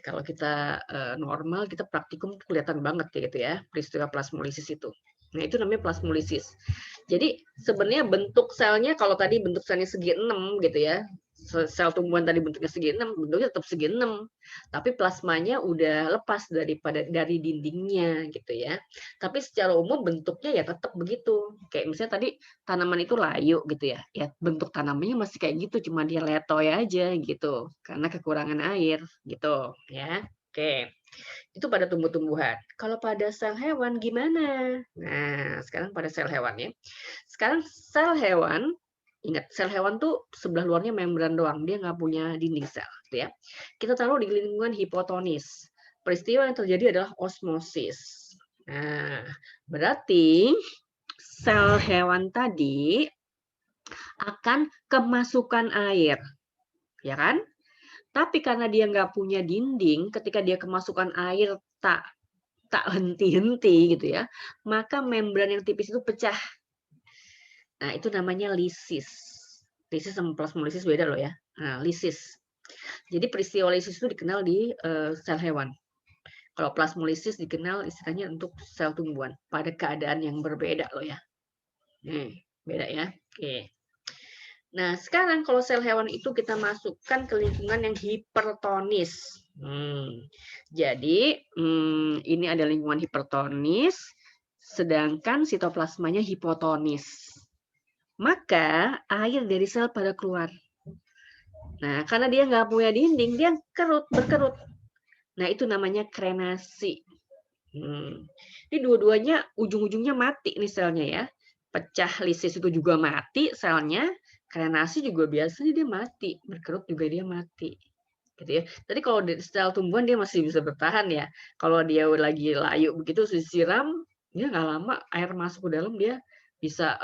Kalau kita normal, kita praktikum kelihatan banget kayak gitu ya, peristiwa plasmolisis itu. Nah, itu namanya plasmolisis. Jadi sebenarnya bentuk selnya, kalau tadi bentuk selnya segi 6 gitu ya, sel tumbuhan tadi bentuknya segi 6, bentuknya tetap segi 6. Tapi plasmanya udah lepas dari dindingnya gitu ya. Tapi secara umum bentuknya ya tetap begitu. Kayak misalnya tadi tanaman itu layu gitu ya. Ya bentuk tanamannya masih kayak gitu, cuma dia letoy aja gitu. Karena kekurangan air gitu ya. Oke. Itu pada tumbuh-tumbuhan. Kalau pada sel hewan gimana? Nah, sekarang pada sel hewan ya. Sekarang sel hewan, ingat sel hewan tuh sebelah luarnya membran doang, dia nggak punya dinding sel, gitu ya. Kita taruh di lingkungan hipotonis. Peristiwa yang terjadi adalah osmosis. Nah, berarti sel hewan tadi akan kemasukan air, ya kan? Tapi karena dia nggak punya dinding, ketika dia kemasukan air tak henti-henti gitu ya, maka membran yang tipis itu pecah. Nah, itu namanya lisis. Lisis sama plasmolisis beda loh ya. Nah, lisis. Jadi peristiwa lisis itu dikenal di sel hewan. Kalau plasmolisis dikenal istilahnya untuk sel tumbuhan pada keadaan yang berbeda loh ya. Beda ya. Oke. Nah, sekarang kalau sel hewan itu kita masukkan ke lingkungan yang hipertonis. Jadi, ini ada lingkungan hipertonis, sedangkan sitoplasmanya hipotonis. Maka, air dari sel pada keluar. Nah, karena dia nggak punya dinding, dia berkerut. Nah, itu namanya krenasi. Ini dua-duanya ujung-ujungnya mati nih selnya ya. Pecah lisis itu juga mati selnya, krenasi juga biasanya dia mati, berkerut juga dia mati. Gitu ya. Tadi kalau di sel tumbuhan dia masih bisa bertahan ya. Kalau dia lagi layu begitu disiram, dia nggak lama air masuk ke dalam dia bisa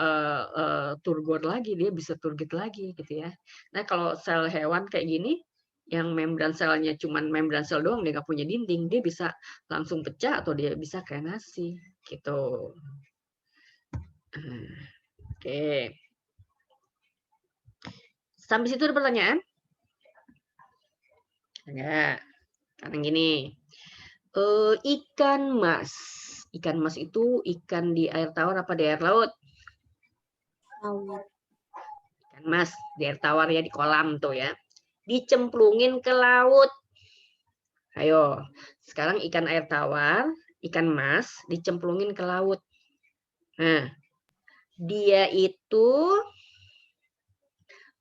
turgor lagi, dia bisa turgid lagi gitu ya. Nah, kalau sel hewan kayak gini yang membran selnya cuman membran sel doang, dia nggak punya dinding, dia bisa langsung pecah atau dia bisa krenasi gitu. Oke. Sampai situ ada pertanyaan? Enggak. Karena gini. Ikan mas. Ikan mas itu ikan di air tawar apa di air laut? Ikan mas di air tawar ya, di kolam tuh ya. Dicemplungin ke laut. Ayo, sekarang ikan air tawar, ikan mas dicemplungin ke laut. Nah, dia itu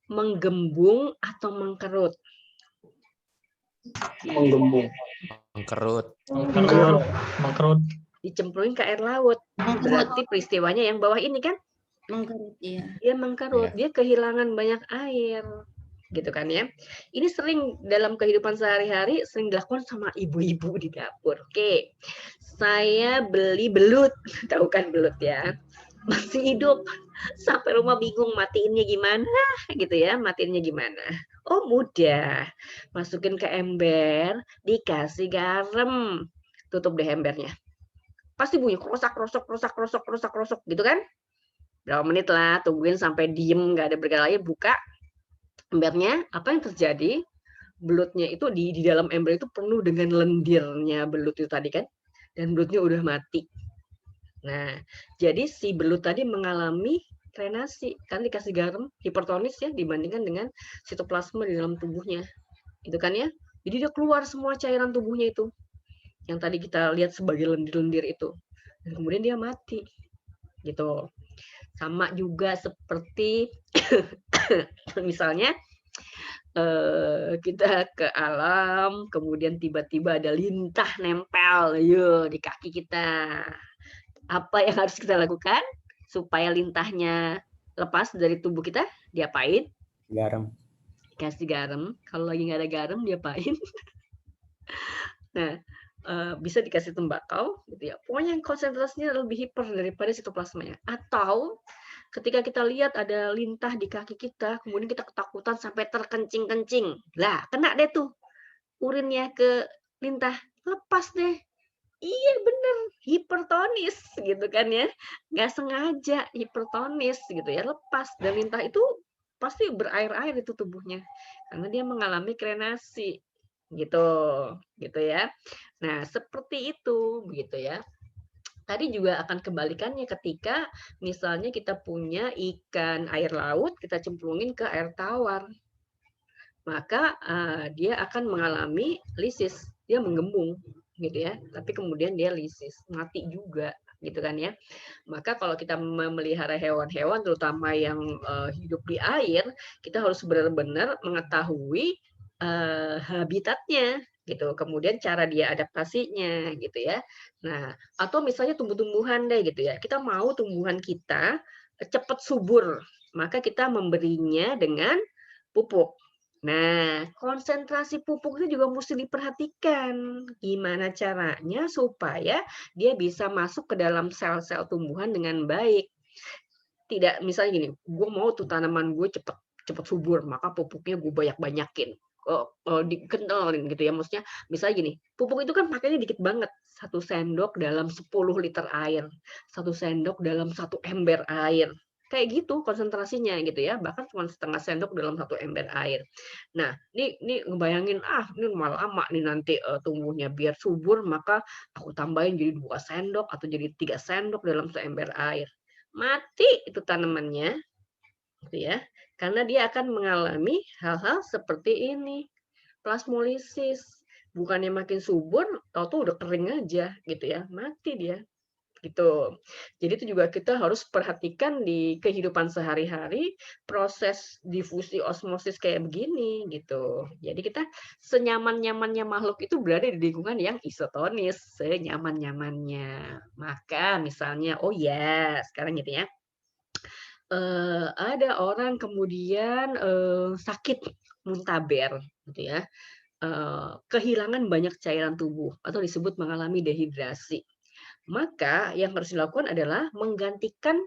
menggembung atau mengkerut? Menggembung. Mengkerut. Mengkerut. Dicemplungin ke air laut. Berarti peristiwanya yang bawah ini kan? Mengkerut, iya. Dia mengkerut, dia kehilangan banyak air. Gitu kan ya. Ini sering dalam kehidupan sehari-hari sering dilakukan sama ibu-ibu di dapur. Oke. Saya beli belut, tahu kan belut ya? Masih hidup. Sampai rumah bingung matiinnya gimana gitu ya, matiinnya gimana. Oh, mudah. Masukin ke ember, dikasih garam. Tutup deh embernya. Pasti bunyi krosak gitu kan? Berapa menit lah, tungguin sampai diem, nggak ada bergerak lagi, buka embernya. Apa yang terjadi? Belutnya itu di dalam ember itu penuh dengan lendirnya belut itu tadi kan, dan belutnya udah mati. Nah, jadi si belut tadi mengalami drenasi kan, dikasih garam, hipertonis ya dibandingkan dengan sitoplasma di dalam tubuhnya. Itu kan ya. Jadi dia keluar semua cairan tubuhnya itu. Yang tadi kita lihat sebagai lendir-lendir itu. Dan kemudian dia mati. Gitu. Sama juga seperti misalnya kita ke alam, kemudian tiba-tiba ada lintah nempel di kaki kita. Apa yang harus kita lakukan supaya lintahnya lepas dari tubuh kita? Diapain? Garam. Kasih garam. Kalau lagi nggak ada garam, diapain? Nah, bisa dikasih tembakau, gitu ya. Pokoknya yang konsentrasinya lebih hiper daripada sitoplasmanya. Atau ketika kita lihat ada lintah di kaki kita, kemudian kita ketakutan sampai terkencing-kencing. Lah, kena deh tuh urinnya ke lintah. Lepas deh. Iya bener, hipertonis gitu kan ya. Nggak sengaja hipertonis gitu ya, lepas. Dan lintah itu pasti berair-air itu tubuhnya. Karena dia mengalami drenasi gitu, gitu ya. Nah, seperti itu begitu ya. Tadi juga akan kebalikannya ketika misalnya kita punya ikan air laut, kita cemplungin ke air tawar. Maka dia akan mengalami lisis, dia menggembung gitu ya. Tapi kemudian dia lisis, mati juga gitu kan ya. Maka kalau kita memelihara hewan-hewan terutama yang hidup di air, kita harus benar-benar mengetahui habitatnya gitu. Kemudian cara dia adaptasinya gitu ya. Nah, atau misalnya tumbuh-tumbuhan deh gitu ya. Kita mau tumbuhan kita cepat subur, maka kita memberinya dengan pupuk. Nah, konsentrasi pupuk itu juga mesti diperhatikan. Gimana caranya supaya dia bisa masuk ke dalam sel-sel tumbuhan dengan baik. Tidak, misalnya gini, gue mau tuh tanaman gue cepet subur, maka pupuknya gue banyak-banyakin. Dikentalin gitu ya, maksudnya misalnya gini, pupuk itu kan pakainya dikit banget, 1 sendok dalam 10 liter air, 1 sendok dalam 1 ember air. Kayak gitu konsentrasinya gitu ya, bahkan cuma setengah sendok dalam 1 ember air. Nah, ini ngebayangin, ini lama nih nanti tumbuhnya biar subur, maka aku tambahin jadi 2 sendok atau jadi 3 sendok dalam seember air. Mati itu tanamannya, gitu ya. Karena dia akan mengalami hal-hal seperti ini, plasmolisis. Bukannya makin subur, tahu-tahu udah kering aja, gitu ya, mati dia. Gitu. Jadi itu juga kita harus perhatikan di kehidupan sehari-hari proses difusi osmosis kayak begini gitu. Jadi kita senyaman-nyamannya makhluk itu berada di lingkungan yang isotonis, senyaman-nyamannya. Maka misalnya, oh ya, sekarang gitu ya. Ada orang kemudian sakit muntaber gitu ya. Kehilangan banyak cairan tubuh atau disebut mengalami dehidrasi. Maka yang harus dilakukan adalah menggantikan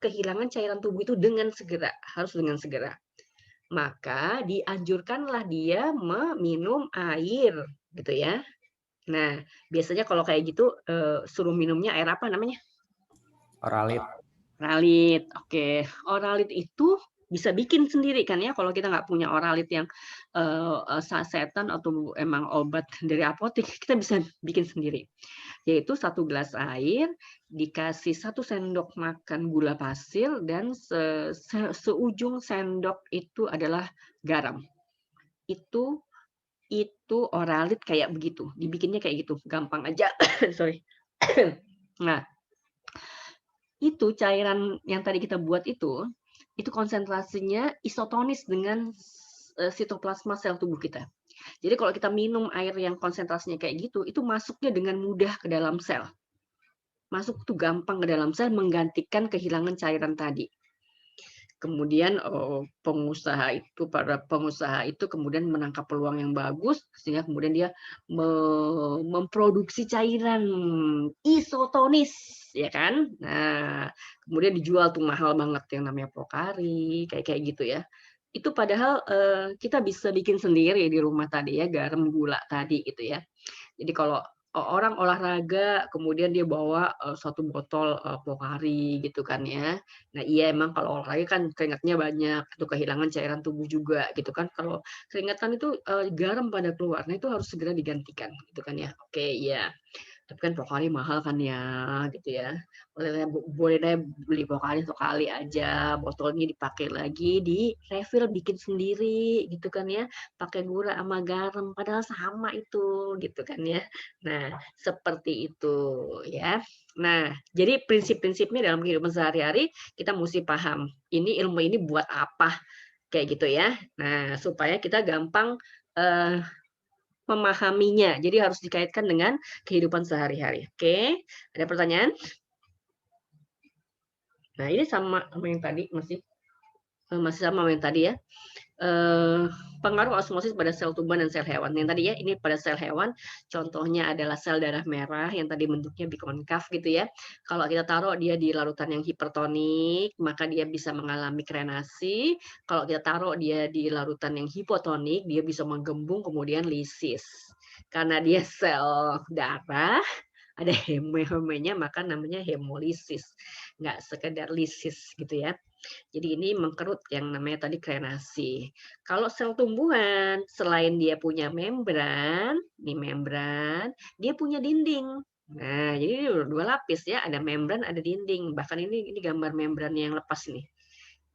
kehilangan cairan tubuh itu dengan segera, harus dengan segera. Maka dianjurkanlah dia meminum air, gitu ya. Nah, biasanya kalau kayak gitu suruh minumnya air apa namanya? Oralit. Oralit. Oke, oralit itu bisa bikin sendiri kan ya, kalau kita nggak punya oralit yang sasetan atau emang obat dari apotek, kita bisa bikin sendiri. Yaitu 1 gelas air, dikasih 1 sendok makan gula pasir, dan seujung sendok itu adalah garam. Itu oralit kayak begitu, dibikinnya kayak gitu, gampang aja. Sorry. Nah, itu cairan yang tadi kita buat itu konsentrasinya isotonis dengan sitoplasma sel tubuh kita. Jadi kalau kita minum air yang konsentrasinya kayak gitu, itu masuknya dengan mudah ke dalam sel. Masuk tuh gampang ke dalam sel, menggantikan kehilangan cairan tadi. Kemudian para pengusaha itu kemudian menangkap peluang yang bagus, sehingga kemudian dia memproduksi cairan isotonis, ya kan? Nah, kemudian dijual tuh mahal banget yang namanya Pocari, kayak gitu ya. Itu padahal kita bisa bikin sendiri di rumah tadi ya, garam, gula tadi gitu ya. Jadi kalau orang olahraga kemudian dia bawa 1 botol Pocari gitu kan ya. Nah iya, emang kalau olahraga kan keringatnya banyak, itu kehilangan cairan tubuh juga gitu kan. Kalau keringatan itu garam pada keluar, nah itu harus segera digantikan gitu kan ya. Oke, iya. Tapi kan Pocari mahal kan ya, gitu ya. Boleh deh beli Pocari sekali aja, botolnya dipakai lagi, di refill bikin sendiri, gitu kan ya. Pakai gula sama garam, padahal sama itu, gitu kan ya. Nah, seperti itu ya. Nah, jadi prinsip-prinsipnya dalam kehidupan sehari-hari kita mesti paham. Ini ilmu ini buat apa, kayak gitu ya. Nah, supaya kita gampang memahaminya. Jadi harus dikaitkan dengan kehidupan sehari-hari. Oke, ada pertanyaan? Nah, ini sama yang tadi, masih sama yang tadi ya. Pengaruh osmosis pada sel tumbuhan dan sel hewan. Yang tadi ya, ini pada sel hewan, contohnya adalah sel darah merah yang tadi bentuknya bikonkaf gitu ya. Kalau kita taruh dia di larutan yang hipertonik, maka dia bisa mengalami krenasi. Kalau kita taruh dia di larutan yang hipotonik, dia bisa menggembung kemudian lisis. Karena dia sel darah, ada heme-hemenya, maka namanya hemolisis. Nggak sekedar lisis gitu ya. Jadi ini mengkerut yang namanya tadi krenasi. Kalau sel tumbuhan, selain dia punya membran, ini membran, dia punya dinding. Nah, jadi dua lapis ya, ada membran, ada dinding. Bahkan ini gambar membran yang lepas nih.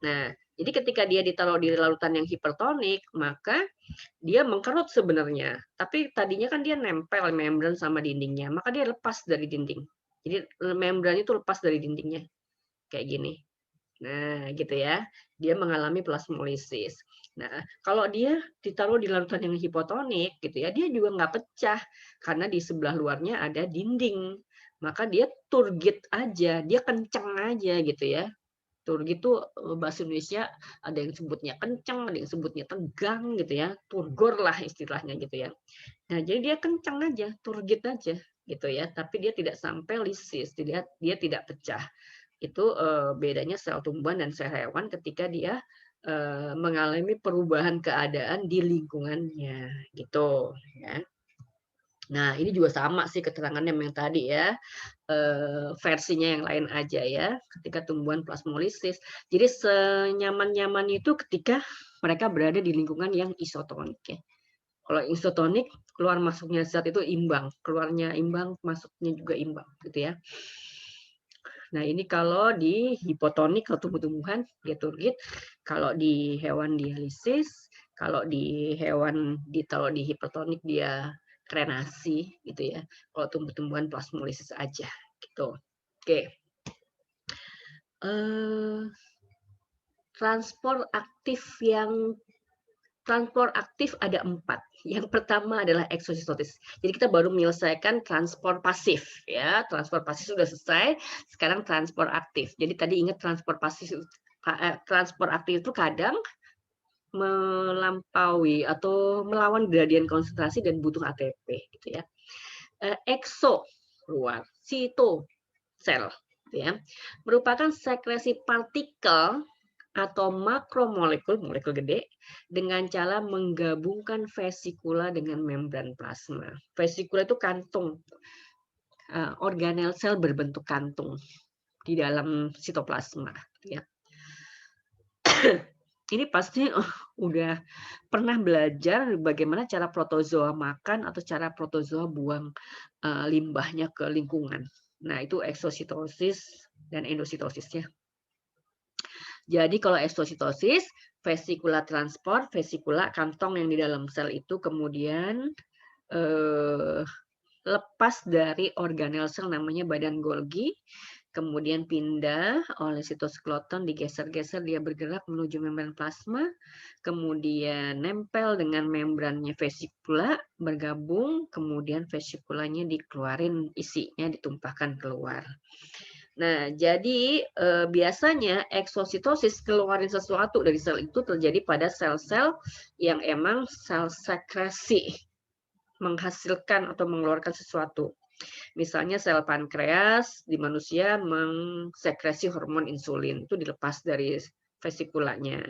Nah, jadi ketika dia ditaruh di larutan yang hipertonik, maka dia mengkerut sebenarnya. Tapi tadinya kan dia nempel membran sama dindingnya, maka dia lepas dari dinding. Jadi membran itu lepas dari dindingnya. Kayak gini. Nah, gitu ya. Dia mengalami plasmolisis. Nah, kalau dia ditaruh di larutan yang hipotonik, gitu ya, dia juga nggak pecah karena di sebelah luarnya ada dinding. Maka dia turgid aja, dia kencang aja gitu ya. Turgid itu bahasa Indonesia ada yang sebutnya kencang, ada yang sebutnya tegang gitu ya. Turgor lah istilahnya gitu ya. Nah, jadi dia kencang aja, turgid aja gitu ya. Tapi dia tidak sampai lisis, dia tidak pecah. Itu bedanya sel tumbuhan dan sel hewan ketika dia mengalami perubahan keadaan di lingkungannya gitu ya. Nah, ini juga sama sih keterangannya yang tadi ya. Versinya yang lain aja ya, ketika tumbuhan plasmolisis. Jadi senyaman-nyaman itu ketika mereka berada di lingkungan yang isotonik ya. Kalau isotonik, keluar masuknya zat itu imbang, keluarnya imbang, masuknya juga imbang gitu ya. Nah, ini kalau di hipotonik atau tumbuh-tumbuhan dia turgid, kalau di hewan dia lisis, kalau di hewan ditaruh di hipertonik dia krenasi gitu ya. Kalau tumbuh-tumbuhan plasmolisis aja gitu. Oke. Transport aktif ada 4. Yang pertama adalah eksostosis. Jadi kita baru menyelesaikan transport pasif ya. Transport pasif sudah selesai, sekarang transport aktif. Jadi tadi ingat transport aktif itu kadang melampaui atau melawan gradien konsentrasi dan butuh ATP gitu ya. Ekso luar, sito sel ya. Merupakan sekresi partikel atau makromolekul, molekul gede, dengan cara menggabungkan vesikula dengan membran plasma. Vesikula itu kantung, organel sel berbentuk kantung di dalam sitoplasma. Ya. ini pasti udah pernah belajar bagaimana cara protozoa makan atau cara protozoa buang limbahnya ke lingkungan. Nah, itu eksositosis dan endositosisnya. Jadi kalau eksositosis, vesikula transport, vesikula kantong yang di dalam sel itu kemudian lepas dari organel sel namanya badan Golgi, kemudian pindah oleh sitoskeleton, digeser-geser, dia bergerak menuju membran plasma, kemudian nempel dengan membrannya vesikula, bergabung, kemudian vesikulanya dikeluarin, isinya ditumpahkan keluar. Nah, jadi biasanya eksositosis keluarin sesuatu dari sel itu terjadi pada sel-sel yang emang sel sekresi, menghasilkan atau mengeluarkan sesuatu. Misalnya sel pankreas di manusia mengsekresi hormon insulin, itu dilepas dari vesikulanya.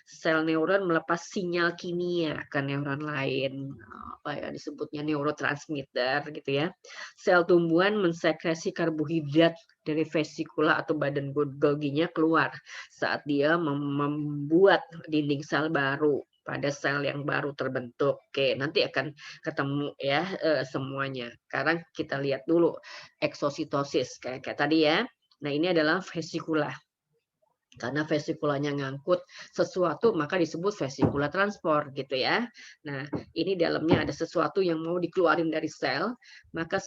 Sel neuron melepas sinyal kimia ke neuron lain, apa ya disebutnya neurotransmitter gitu ya. Sel tumbuhan mensekresi karbohidrat dari vesikula atau badan Golginya keluar saat dia membuat dinding sel baru pada sel yang baru terbentuk. Oke, nanti akan ketemu ya semuanya. Sekarang kita lihat dulu eksositosis kayak tadi ya. Nah, ini adalah vesikula. Karena vesikulanya ngangkut sesuatu maka disebut vesikula transport gitu ya. Nah, ini dalamnya ada sesuatu yang mau dikeluarin dari sel, maka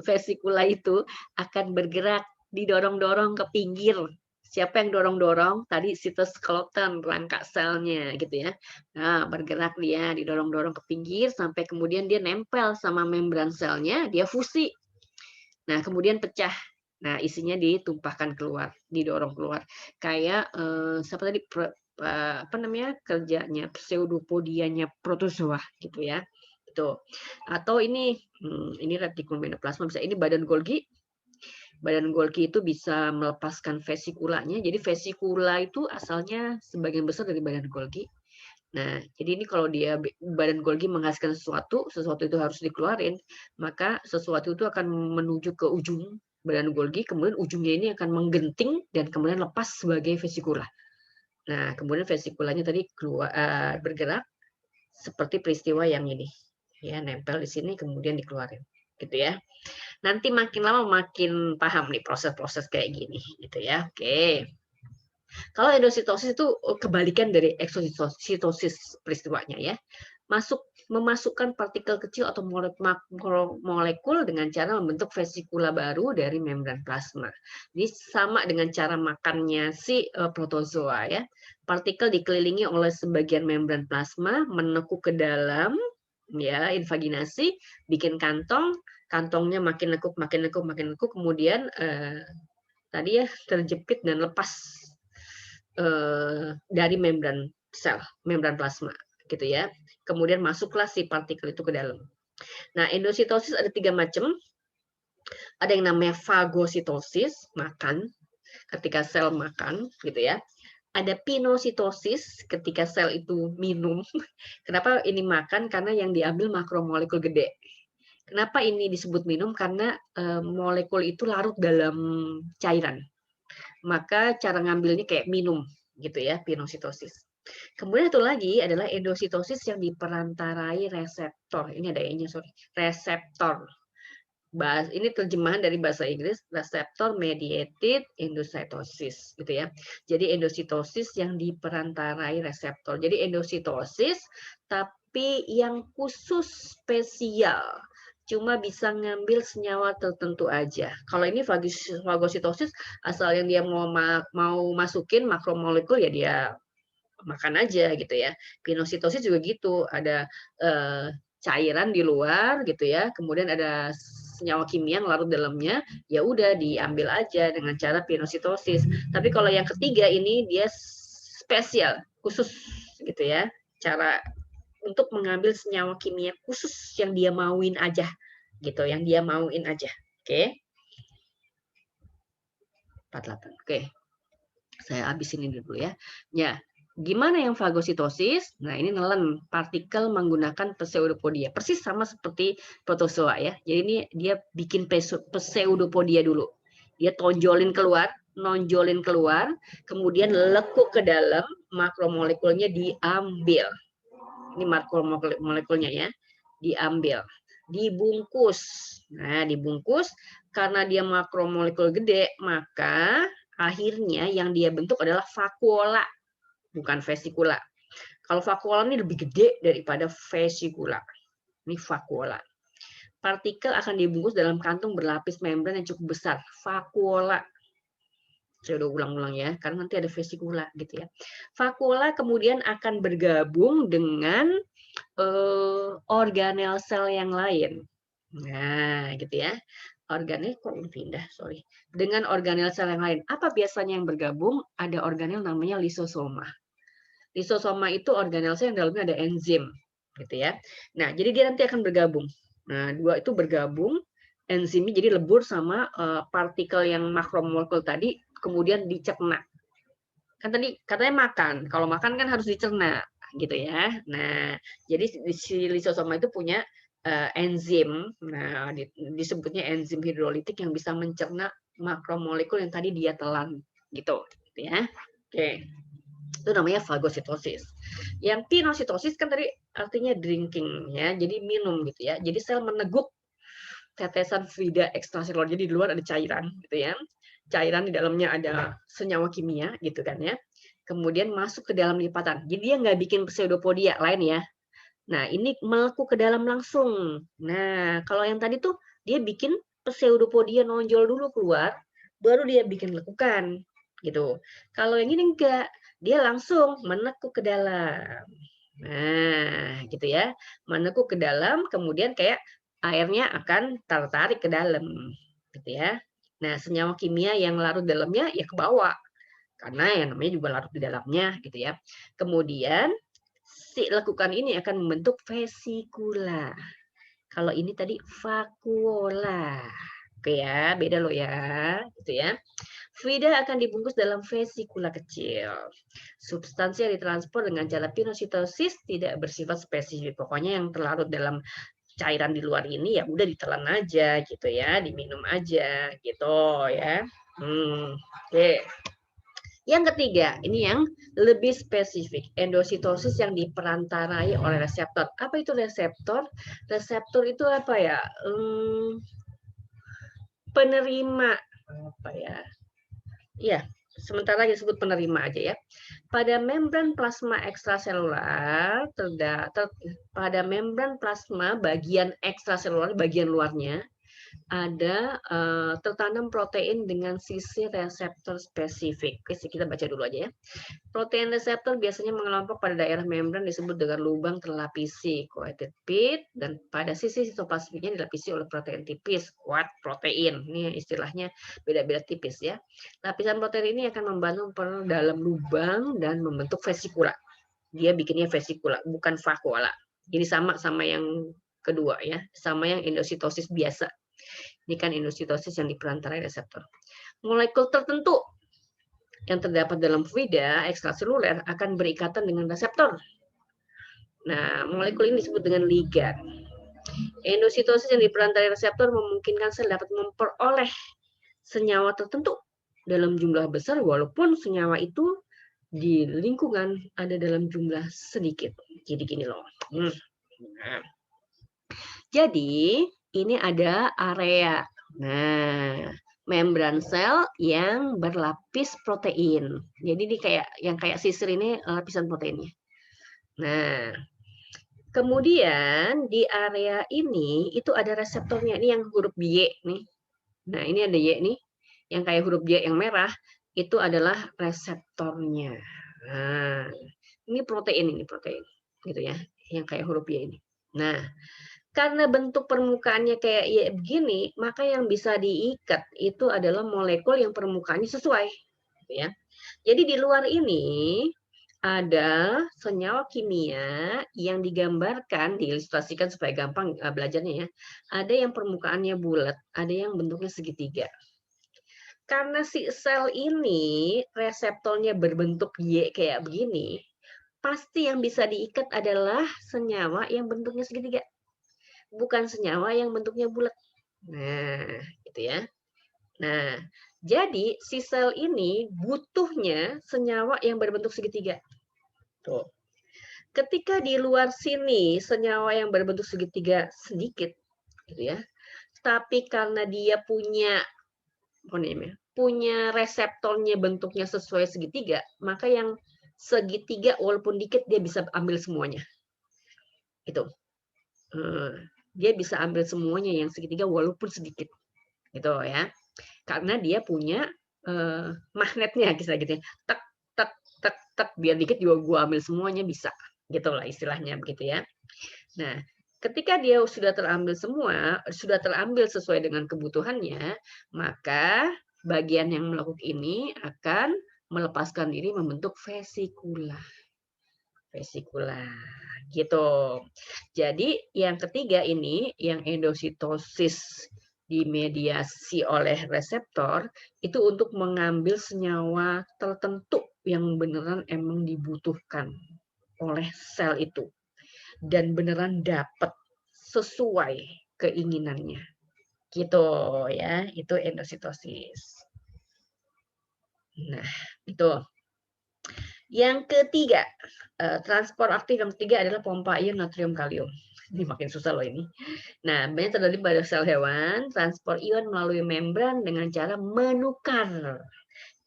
vesikula itu akan bergerak, didorong-dorong ke pinggir. Siapa yang dorong-dorong? Tadi sitoskeleton, rangka selnya gitu ya. Nah, bergerak dia, didorong-dorong ke pinggir sampai kemudian dia nempel sama membran selnya, dia fusi. Nah, kemudian pecah. Nah, isinya ditumpahkan keluar, didorong keluar. Kayak siapa tadi apa namanya? Kerjanya pseudopodianya protozoa gitu ya. Itu. Atau ini retikulum endoplasma, bisa ini badan Golgi. Badan Golgi itu bisa melepaskan vesikulanya. Jadi vesikula itu asalnya sebagian besar dari badan Golgi. Nah, jadi ini kalau dia badan Golgi menghasilkan sesuatu itu harus dikeluarin, maka sesuatu itu akan menuju ke ujung badan Golgi, kemudian ujungnya ini akan menggenting dan kemudian lepas sebagai vesikula. Nah, kemudian vesikulanya tadi keluar bergerak seperti peristiwa yang ini, ya nempel di sini kemudian dikeluarin, gitu ya. Nanti makin lama makin paham nih proses-proses kayak gini gitu ya. Oke. Kalau endositosis itu kebalikan dari eksositosis peristiwanya ya. Memasukkan partikel kecil atau molekul dengan cara membentuk vesikula baru dari membran plasma. Ini sama dengan cara makannya si protozoa ya. Partikel dikelilingi oleh sebagian membran plasma, menekuk ke dalam ya, invaginasi, bikin kantong, kantongnya makin nekuk, kemudian tadi ya terjepit dan lepas dari membran sel, membran plasma, gitu ya. Kemudian masuklah si partikel itu ke dalam. Nah, endositosis ada 3 macam. Ada yang namanya fagositosis, makan, ketika sel makan, gitu ya. Ada pinositosis, ketika sel itu minum. Kenapa ini makan? Karena yang diambil makromolekul gede. Kenapa ini disebut minum? Karena molekul itu larut dalam cairan. Maka cara ngambilnya kayak minum, gitu ya, pinositosis. Kemudian satu lagi adalah endositosis yang diperantarai reseptor. Ini ada E-nya, sorry. Reseptor. Ini terjemahan dari bahasa Inggris, receptor mediated endocytosis, gitu ya. Jadi endositosis yang diperantarai reseptor. Jadi endositosis tapi yang khusus spesial, cuma bisa ngambil senyawa tertentu aja. Kalau ini fagositosis, asal yang dia mau masukin makromolekul ya dia makan aja gitu ya. Pinositosis juga gitu, ada cairan di luar gitu ya, kemudian ada senyawa kimia yang larut dalamnya, ya udah diambil aja dengan cara pinositosis. Tapi kalau yang ketiga ini dia spesial, khusus gitu ya, cara untuk mengambil senyawa kimia khusus yang dia mauin aja gitu, yang dia mauin aja. Oke. 48. Oke. Saya habisin ini dulu ya. Ya, gimana yang fagositosis? Nah, ini nelen partikel menggunakan pseudopodia. Persis sama seperti protozoa ya. Jadi ini dia bikin pseudopodia dulu. Dia tonjolin keluar nonjolin keluar, kemudian lekuk ke dalam, makromolekulnya diambil. Ini makromolekulnya ya, diambil, dibungkus. Nah, dibungkus karena dia makromolekul gede, maka akhirnya yang dia bentuk adalah vakuola, bukan vesikula. Kalau vakuola ini lebih gede daripada vesikula. Ini vakuola. Partikel akan dibungkus dalam kantung berlapis membran yang cukup besar, vakuola. Saya udah ulang-ulang ya, karena nanti ada vesikula gitu ya. Vakuola kemudian akan bergabung dengan organel sel yang lain. Nah, gitu ya. Organel kok pindah, sorry. Dengan organel sel yang lain. Apa biasanya yang bergabung? Ada organel namanya lisosoma. Lisosoma itu organel sel yang dalamnya ada enzim, gitu ya. Nah, jadi dia nanti akan bergabung. Nah, dua itu bergabung, enzimnya jadi lebur sama partikel yang makromolekul tadi, kemudian dicerna. Kan tadi katanya makan. Kalau makan kan harus dicerna, gitu ya. Nah, jadi si lisosoma itu punya enzim. Nah, disebutnya enzim hidrolitik yang bisa mencerna makromolekul yang tadi dia telan, gitu ya. Oke. Itu namanya fagositosis. Yang pinositosis kan tadi artinya drinking ya, jadi minum gitu ya. Jadi sel meneguk tetesan fluida ekstraseluler. Jadi di luar ada cairan gitu ya. Cairan di dalamnya ada senyawa kimia gitu kan ya. Kemudian masuk ke dalam lipatan. Jadi dia nggak bikin pseudopodia lain ya. Nah, ini melekuk ke dalam langsung. Nah, kalau yang tadi tuh dia bikin pseudopodia nonjol dulu keluar, baru dia bikin lekukan gitu. Kalau yang ini enggak, dia langsung menekuk ke dalam. Nah, gitu ya. Menekuk ke dalam, kemudian kayak airnya akan tertarik ke dalam, gitu ya. Nah, senyawa kimia yang larut dalamnya ya ke bawah. Karena yang namanya juga larut di dalamnya, gitu ya. Kemudian si lekukan ini akan membentuk vesikula. Kalau ini tadi vakuola. Oke ya, beda loh ya, gitu ya. Fluida akan dibungkus dalam vesikula kecil. Substansi yang ditransport dengan cara pinositosis tidak bersifat spesifik. Pokoknya yang terlarut dalam cairan di luar ini ya udah ditelan aja gitu ya, diminum aja gitu ya. Oke. Yang ketiga, ini yang lebih spesifik, endositosis yang diperantarai oleh reseptor. Apa itu reseptor? Reseptor itu apa ya? Penerima apa ya? Iya, sementara disebut penerima aja ya. Pada membran plasma ekstraselular, pada membran plasma bagian ekstraselular, bagian luarnya, ada tertanam protein dengan sisi reseptor spesifik. Oke, kita baca dulu aja ya. Protein reseptor biasanya mengelompok pada daerah membran disebut dengan lubang terlapisi coated pit, dan pada sisi sitoplasmiknya dilapisi oleh protein tipis, kuat protein. Ini istilahnya beda-beda tipis ya. Lapisan protein ini akan membantu dalam lubang dan membentuk vesikula. Dia bikinnya vesikula, bukan vakuola. Jadi sama yang kedua ya, sama yang endositosis biasa. Ini kan endositosis yang diperantarai reseptor. Molekul tertentu yang terdapat dalam fluida ekstraseluler akan berikatan dengan reseptor. Nah, molekul ini disebut dengan ligan. Endositosis yang diperantarai reseptor memungkinkan sel dapat memperoleh senyawa tertentu dalam jumlah besar walaupun senyawa itu di lingkungan ada dalam jumlah sedikit. Jadi gini loh. Nah. Jadi ini ada area. Nah, membran sel yang berlapis protein. Jadi ini kayak sisir ini lapisan proteinnya. Nah, kemudian di area ini itu ada reseptornya. Ini yang huruf Y nih. Nah, ini ada Y nih. Yang kayak huruf Y yang merah itu adalah reseptornya. Nah, ini protein gitu ya. Yang kayak huruf Y ini. Nah, karena bentuk permukaannya kayak Y begini, maka yang bisa diikat itu adalah molekul yang permukaannya sesuai. Ya. Jadi di luar ini ada senyawa kimia yang digambarkan, diilustrasikan supaya gampang belajarnya ya. Ada yang permukaannya bulat, ada yang bentuknya segitiga. Karena si sel ini reseptornya berbentuk Y kayak begini, pasti yang bisa diikat adalah senyawa yang bentuknya segitiga. Bukan senyawa yang bentuknya bulat. Nah, gitu ya. Nah, Jadi si sel ini butuhnya senyawa yang berbentuk segitiga. Tuh. Ketika di luar sini senyawa yang berbentuk segitiga sedikit, gitu ya. Tapi karena dia punya reseptornya bentuknya sesuai segitiga, maka yang segitiga walaupun dikit dia bisa ambil semuanya. Itu. Dia bisa ambil semuanya yang segitiga walaupun sedikit. Gitu ya. Karena dia punya magnetnya gitu ya. Tak tak tak tak biar dikit juga gua ambil semuanya bisa. Gitulah istilahnya begitu ya. Nah, ketika dia sudah terambil semua, sudah terambil sesuai dengan kebutuhannya, maka bagian yang melekuk ini akan melepaskan diri membentuk vesikula. Vesikula, gitu. Jadi yang ketiga ini, yang endositosis dimediasi oleh reseptor, itu untuk mengambil senyawa tertentu yang beneran emang dibutuhkan oleh sel itu. Dan beneran dapat sesuai keinginannya. Gitu ya, itu endositosis. Nah, itu. Yang ketiga, transport aktif yang ketiga adalah pompa ion natrium kalium. Ini makin susah loh ini. Nah, banyak terjadi pada sel hewan, transport ion melalui membran dengan cara menukar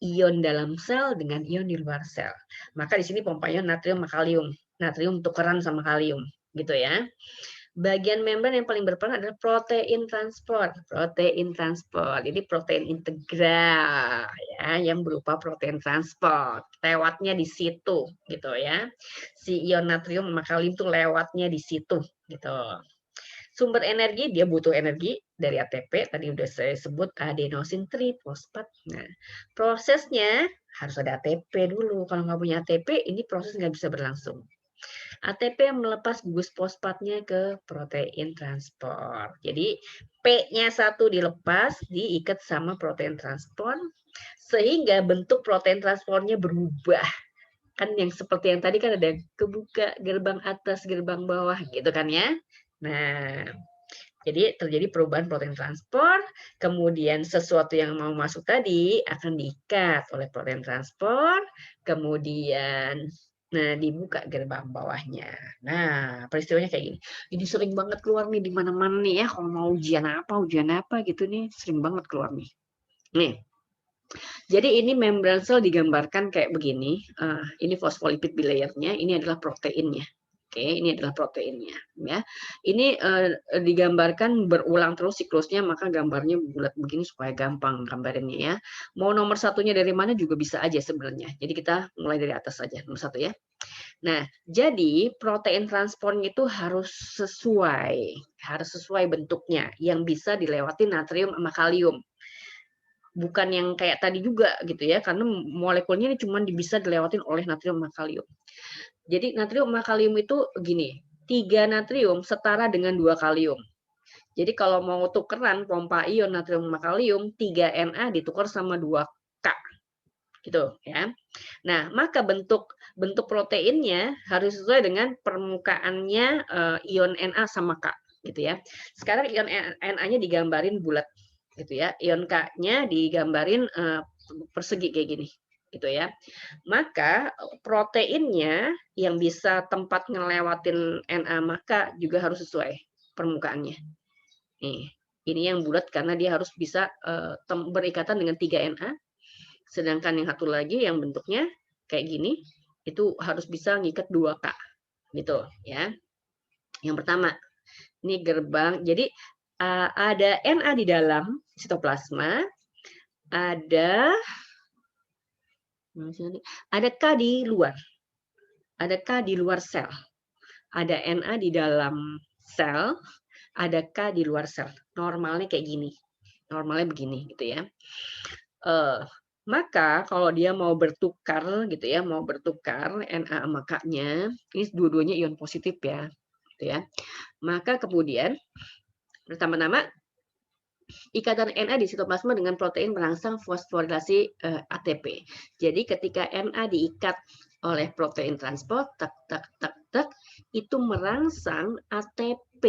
ion dalam sel dengan ion di luar sel. Maka di sini pompa ion natrium sama kalium. Natrium tukeran sama kalium, gitu ya. Bagian membran yang paling berperan adalah protein transport. Protein transport. Jadi protein integral ya yang berupa protein transport. Lewatnya di situ gitu ya. Si ion natrium sama kalium itu lewatnya di situ gitu. Sumber energi dia butuh energi dari ATP. Tadi udah saya sebut adenosin trifosfat. Nah, prosesnya harus ada ATP dulu. Kalau nggak punya ATP, ini proses nggak bisa berlangsung. ATP melepas gugus fosfatnya ke protein transport. Jadi P-nya satu dilepas, diikat sama protein transport, sehingga bentuk protein transportnya berubah. Kan yang seperti yang tadi kan ada kebuka gerbang atas, gerbang bawah gitu kan ya. Nah, jadi terjadi perubahan protein transport, kemudian sesuatu yang mau masuk tadi akan diikat oleh protein transport, kemudian dibuka gerbang bawahnya. Nah, peristiwanya kayak gini. Ini sering banget keluar nih di mana-mana nih ya, kalau mau ujian apa gitu nih, sering banget keluar nih. Nih. Jadi ini membran sel digambarkan kayak begini. Ini fosfolipid bilayernya, ini adalah proteinnya. Oke, ini adalah proteinnya, ya. Ini digambarkan berulang terus siklusnya, maka gambarnya bulat begini supaya gampang gambarinnya ya. Mau nomor satunya dari mana juga bisa aja sebenarnya. Jadi kita mulai dari atas saja, nomor satu ya. Nah, jadi protein transportnya itu harus sesuai bentuknya, yang bisa dilewati natrium sama kalium. Bukan yang kayak tadi juga gitu ya, karena molekulnya ini cuma bisa dilewatin oleh natrium sama kalium. Jadi natrium sama kalium itu gini, 3 natrium setara dengan 2 kalium. Jadi kalau mau tukeran pompa ion natrium sama kalium, 3 Na ditukar sama 2 K. Gitu ya. Nah, maka bentuk proteinnya harus sesuai dengan permukaannya ion Na sama K gitu ya. Sekarang ion Na-nya digambarin bulat gitu ya. Ion K-nya digambarin persegi kayak gini gitu ya. Maka proteinnya yang bisa tempat ngelewatin Na maka juga harus sesuai permukaannya. Nih, ini yang bulat karena dia harus bisa berikatan dengan 3 Na. Sedangkan yang satu lagi yang bentuknya kayak gini itu harus bisa ngikat 2K gitu ya. Yang pertama, ini gerbang. Jadi ada Na di dalam sitoplasma, ada K di luar. Ada K di luar sel. Ada Na di dalam sel, ada K di luar sel. Normalnya kayak gini. Normalnya begini gitu ya. Maka kalau dia mau bertukar gitu ya, mau bertukar Na sama K-nya, ini dua-duanya ion positif ya. Gitu ya. Maka kemudian pertama-tama ikatan Na di sitoplasma dengan protein merangsang fosforilasi ATP. Jadi ketika Na diikat oleh protein transport, itu merangsang ATP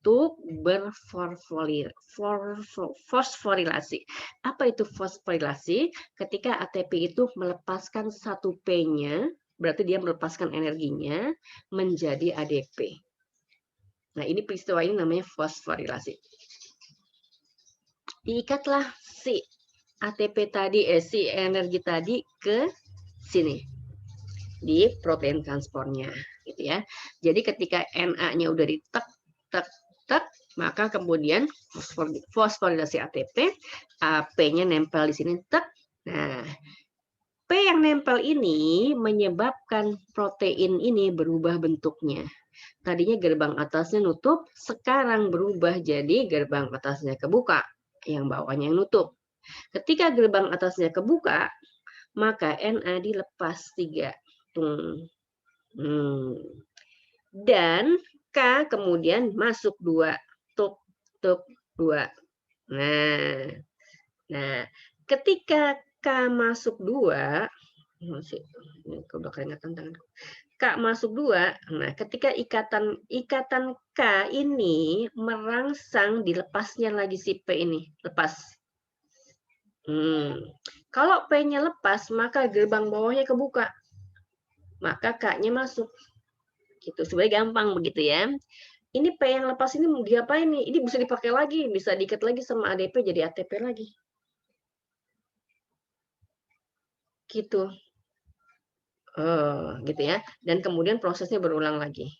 untuk berfosforilasi. Apa itu fosforilasi? Ketika ATP itu melepaskan satu P-nya, berarti dia melepaskan energinya menjadi ADP. Nah, ini peristiwa ini namanya fosforilasi. Diikatlah si ATP tadi, si energi tadi ke sini di protein transportnya, gitu ya. Jadi ketika Na-nya udah ditek, tek, tek, maka kemudian fosforilasi ATP, P-nya nempel di sini, tek. Nah, P yang nempel ini menyebabkan protein ini berubah bentuknya. Tadinya gerbang atasnya nutup, sekarang berubah jadi gerbang atasnya kebuka, yang bawahnya yang nutup. Ketika gerbang atasnya kebuka, maka Na dilepas 3. Dan K kemudian masuk 2. Tuk, tuk, 2. Nah, ketika K masuk 2, udah keringatan tanganku. K masuk 2, nah ketika ikatan K ini merangsang dilepasnya lagi si P ini, lepas. Kalau P-nya lepas, maka gerbang bawahnya kebuka. Maka K-nya masuk. Gitu, sebenarnya gampang begitu ya. Ini P yang lepas ini mau diapain nih? Ini bisa dipakai lagi, bisa diikat lagi sama ADP jadi ATP lagi. Gitu. Gitu ya. Dan kemudian prosesnya berulang lagi.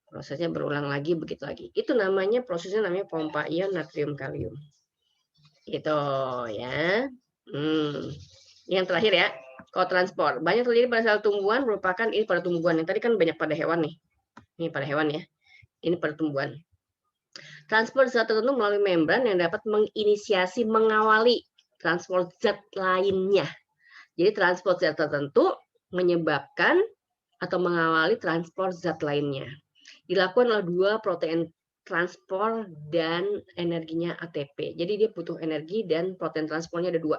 Prosesnya berulang lagi, begitu lagi. Itu namanya, prosesnya namanya pompa ion natrium kalium. Gitu ya. Yang terakhir ya, kotransport. Banyak terjadi pada sel tumbuhan, merupakan ini pada tumbuhan. Yang tadi kan banyak pada hewan nih. Ini pada hewan ya. Ini pada tumbuhan. Transport zat tertentu melalui membran yang dapat menginisiasi, mengawali transport zat lainnya. Jadi transport zat tertentu menyebabkan atau mengawali transport zat lainnya. Dilakukan oleh 2 protein transport dan energinya ATP. Jadi dia butuh energi dan protein transportnya ada 2.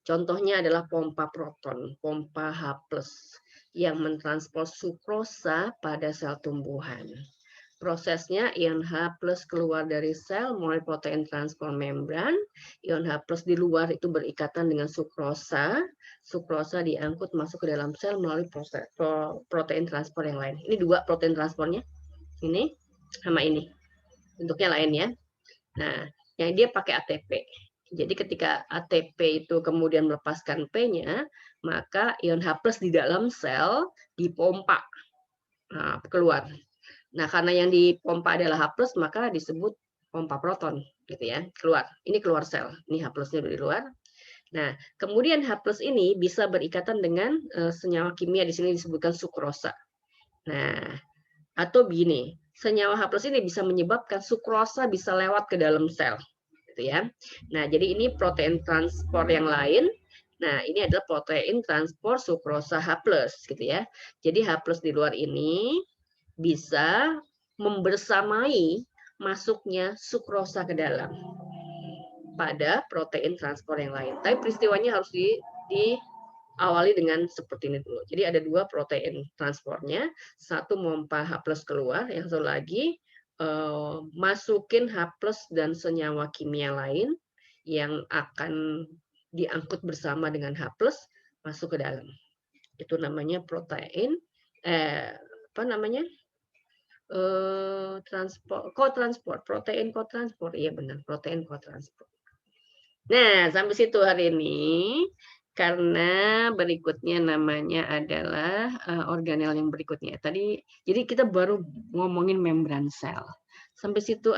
Contohnya adalah pompa proton, pompa H+, yang mentransport sukrosa pada sel tumbuhan. Prosesnya ion H+ keluar dari sel melalui protein transport membran. Ion H+ di luar itu berikatan dengan sukrosa. Sukrosa diangkut masuk ke dalam sel melalui protein transport yang lain. Ini 2 protein transportnya. Ini sama ini. Bentuknya lain ya. Nah, yang dia pakai ATP. Jadi ketika ATP itu kemudian melepaskan P-nya, maka ion H+ di dalam sel dipompa keluar. Nah, karena yang dipompa adalah H+, maka disebut pompa proton, gitu ya, keluar. Ini keluar sel, ini H+-nya di luar. Nah, kemudian H+ ini bisa berikatan dengan senyawa kimia, di sini disebutkan sukrosa. Nah, atau begini, senyawa H+ ini bisa menyebabkan sukrosa bisa lewat ke dalam sel, gitu ya. Nah, jadi ini protein transport yang lain. Nah, ini adalah protein transport sukrosa H+, gitu ya. Jadi H+ di luar ini bisa membersamai masuknya sukrosa ke dalam pada protein transport yang lain. Tapi peristiwanya harus diawali dengan seperti ini dulu. Jadi ada 2 protein transportnya, satu pompa H+ keluar, yang satu lagi masukin H+ dan senyawa kimia lain yang akan diangkut bersama dengan H+ masuk ke dalam. Itu namanya protein kotransport, protein kotransport. Iya benar, protein kotransport. Nah, sampai situ hari ini. Karena berikutnya namanya adalah organel yang berikutnya. Tadi, jadi kita baru ngomongin membran sel. Sampai situ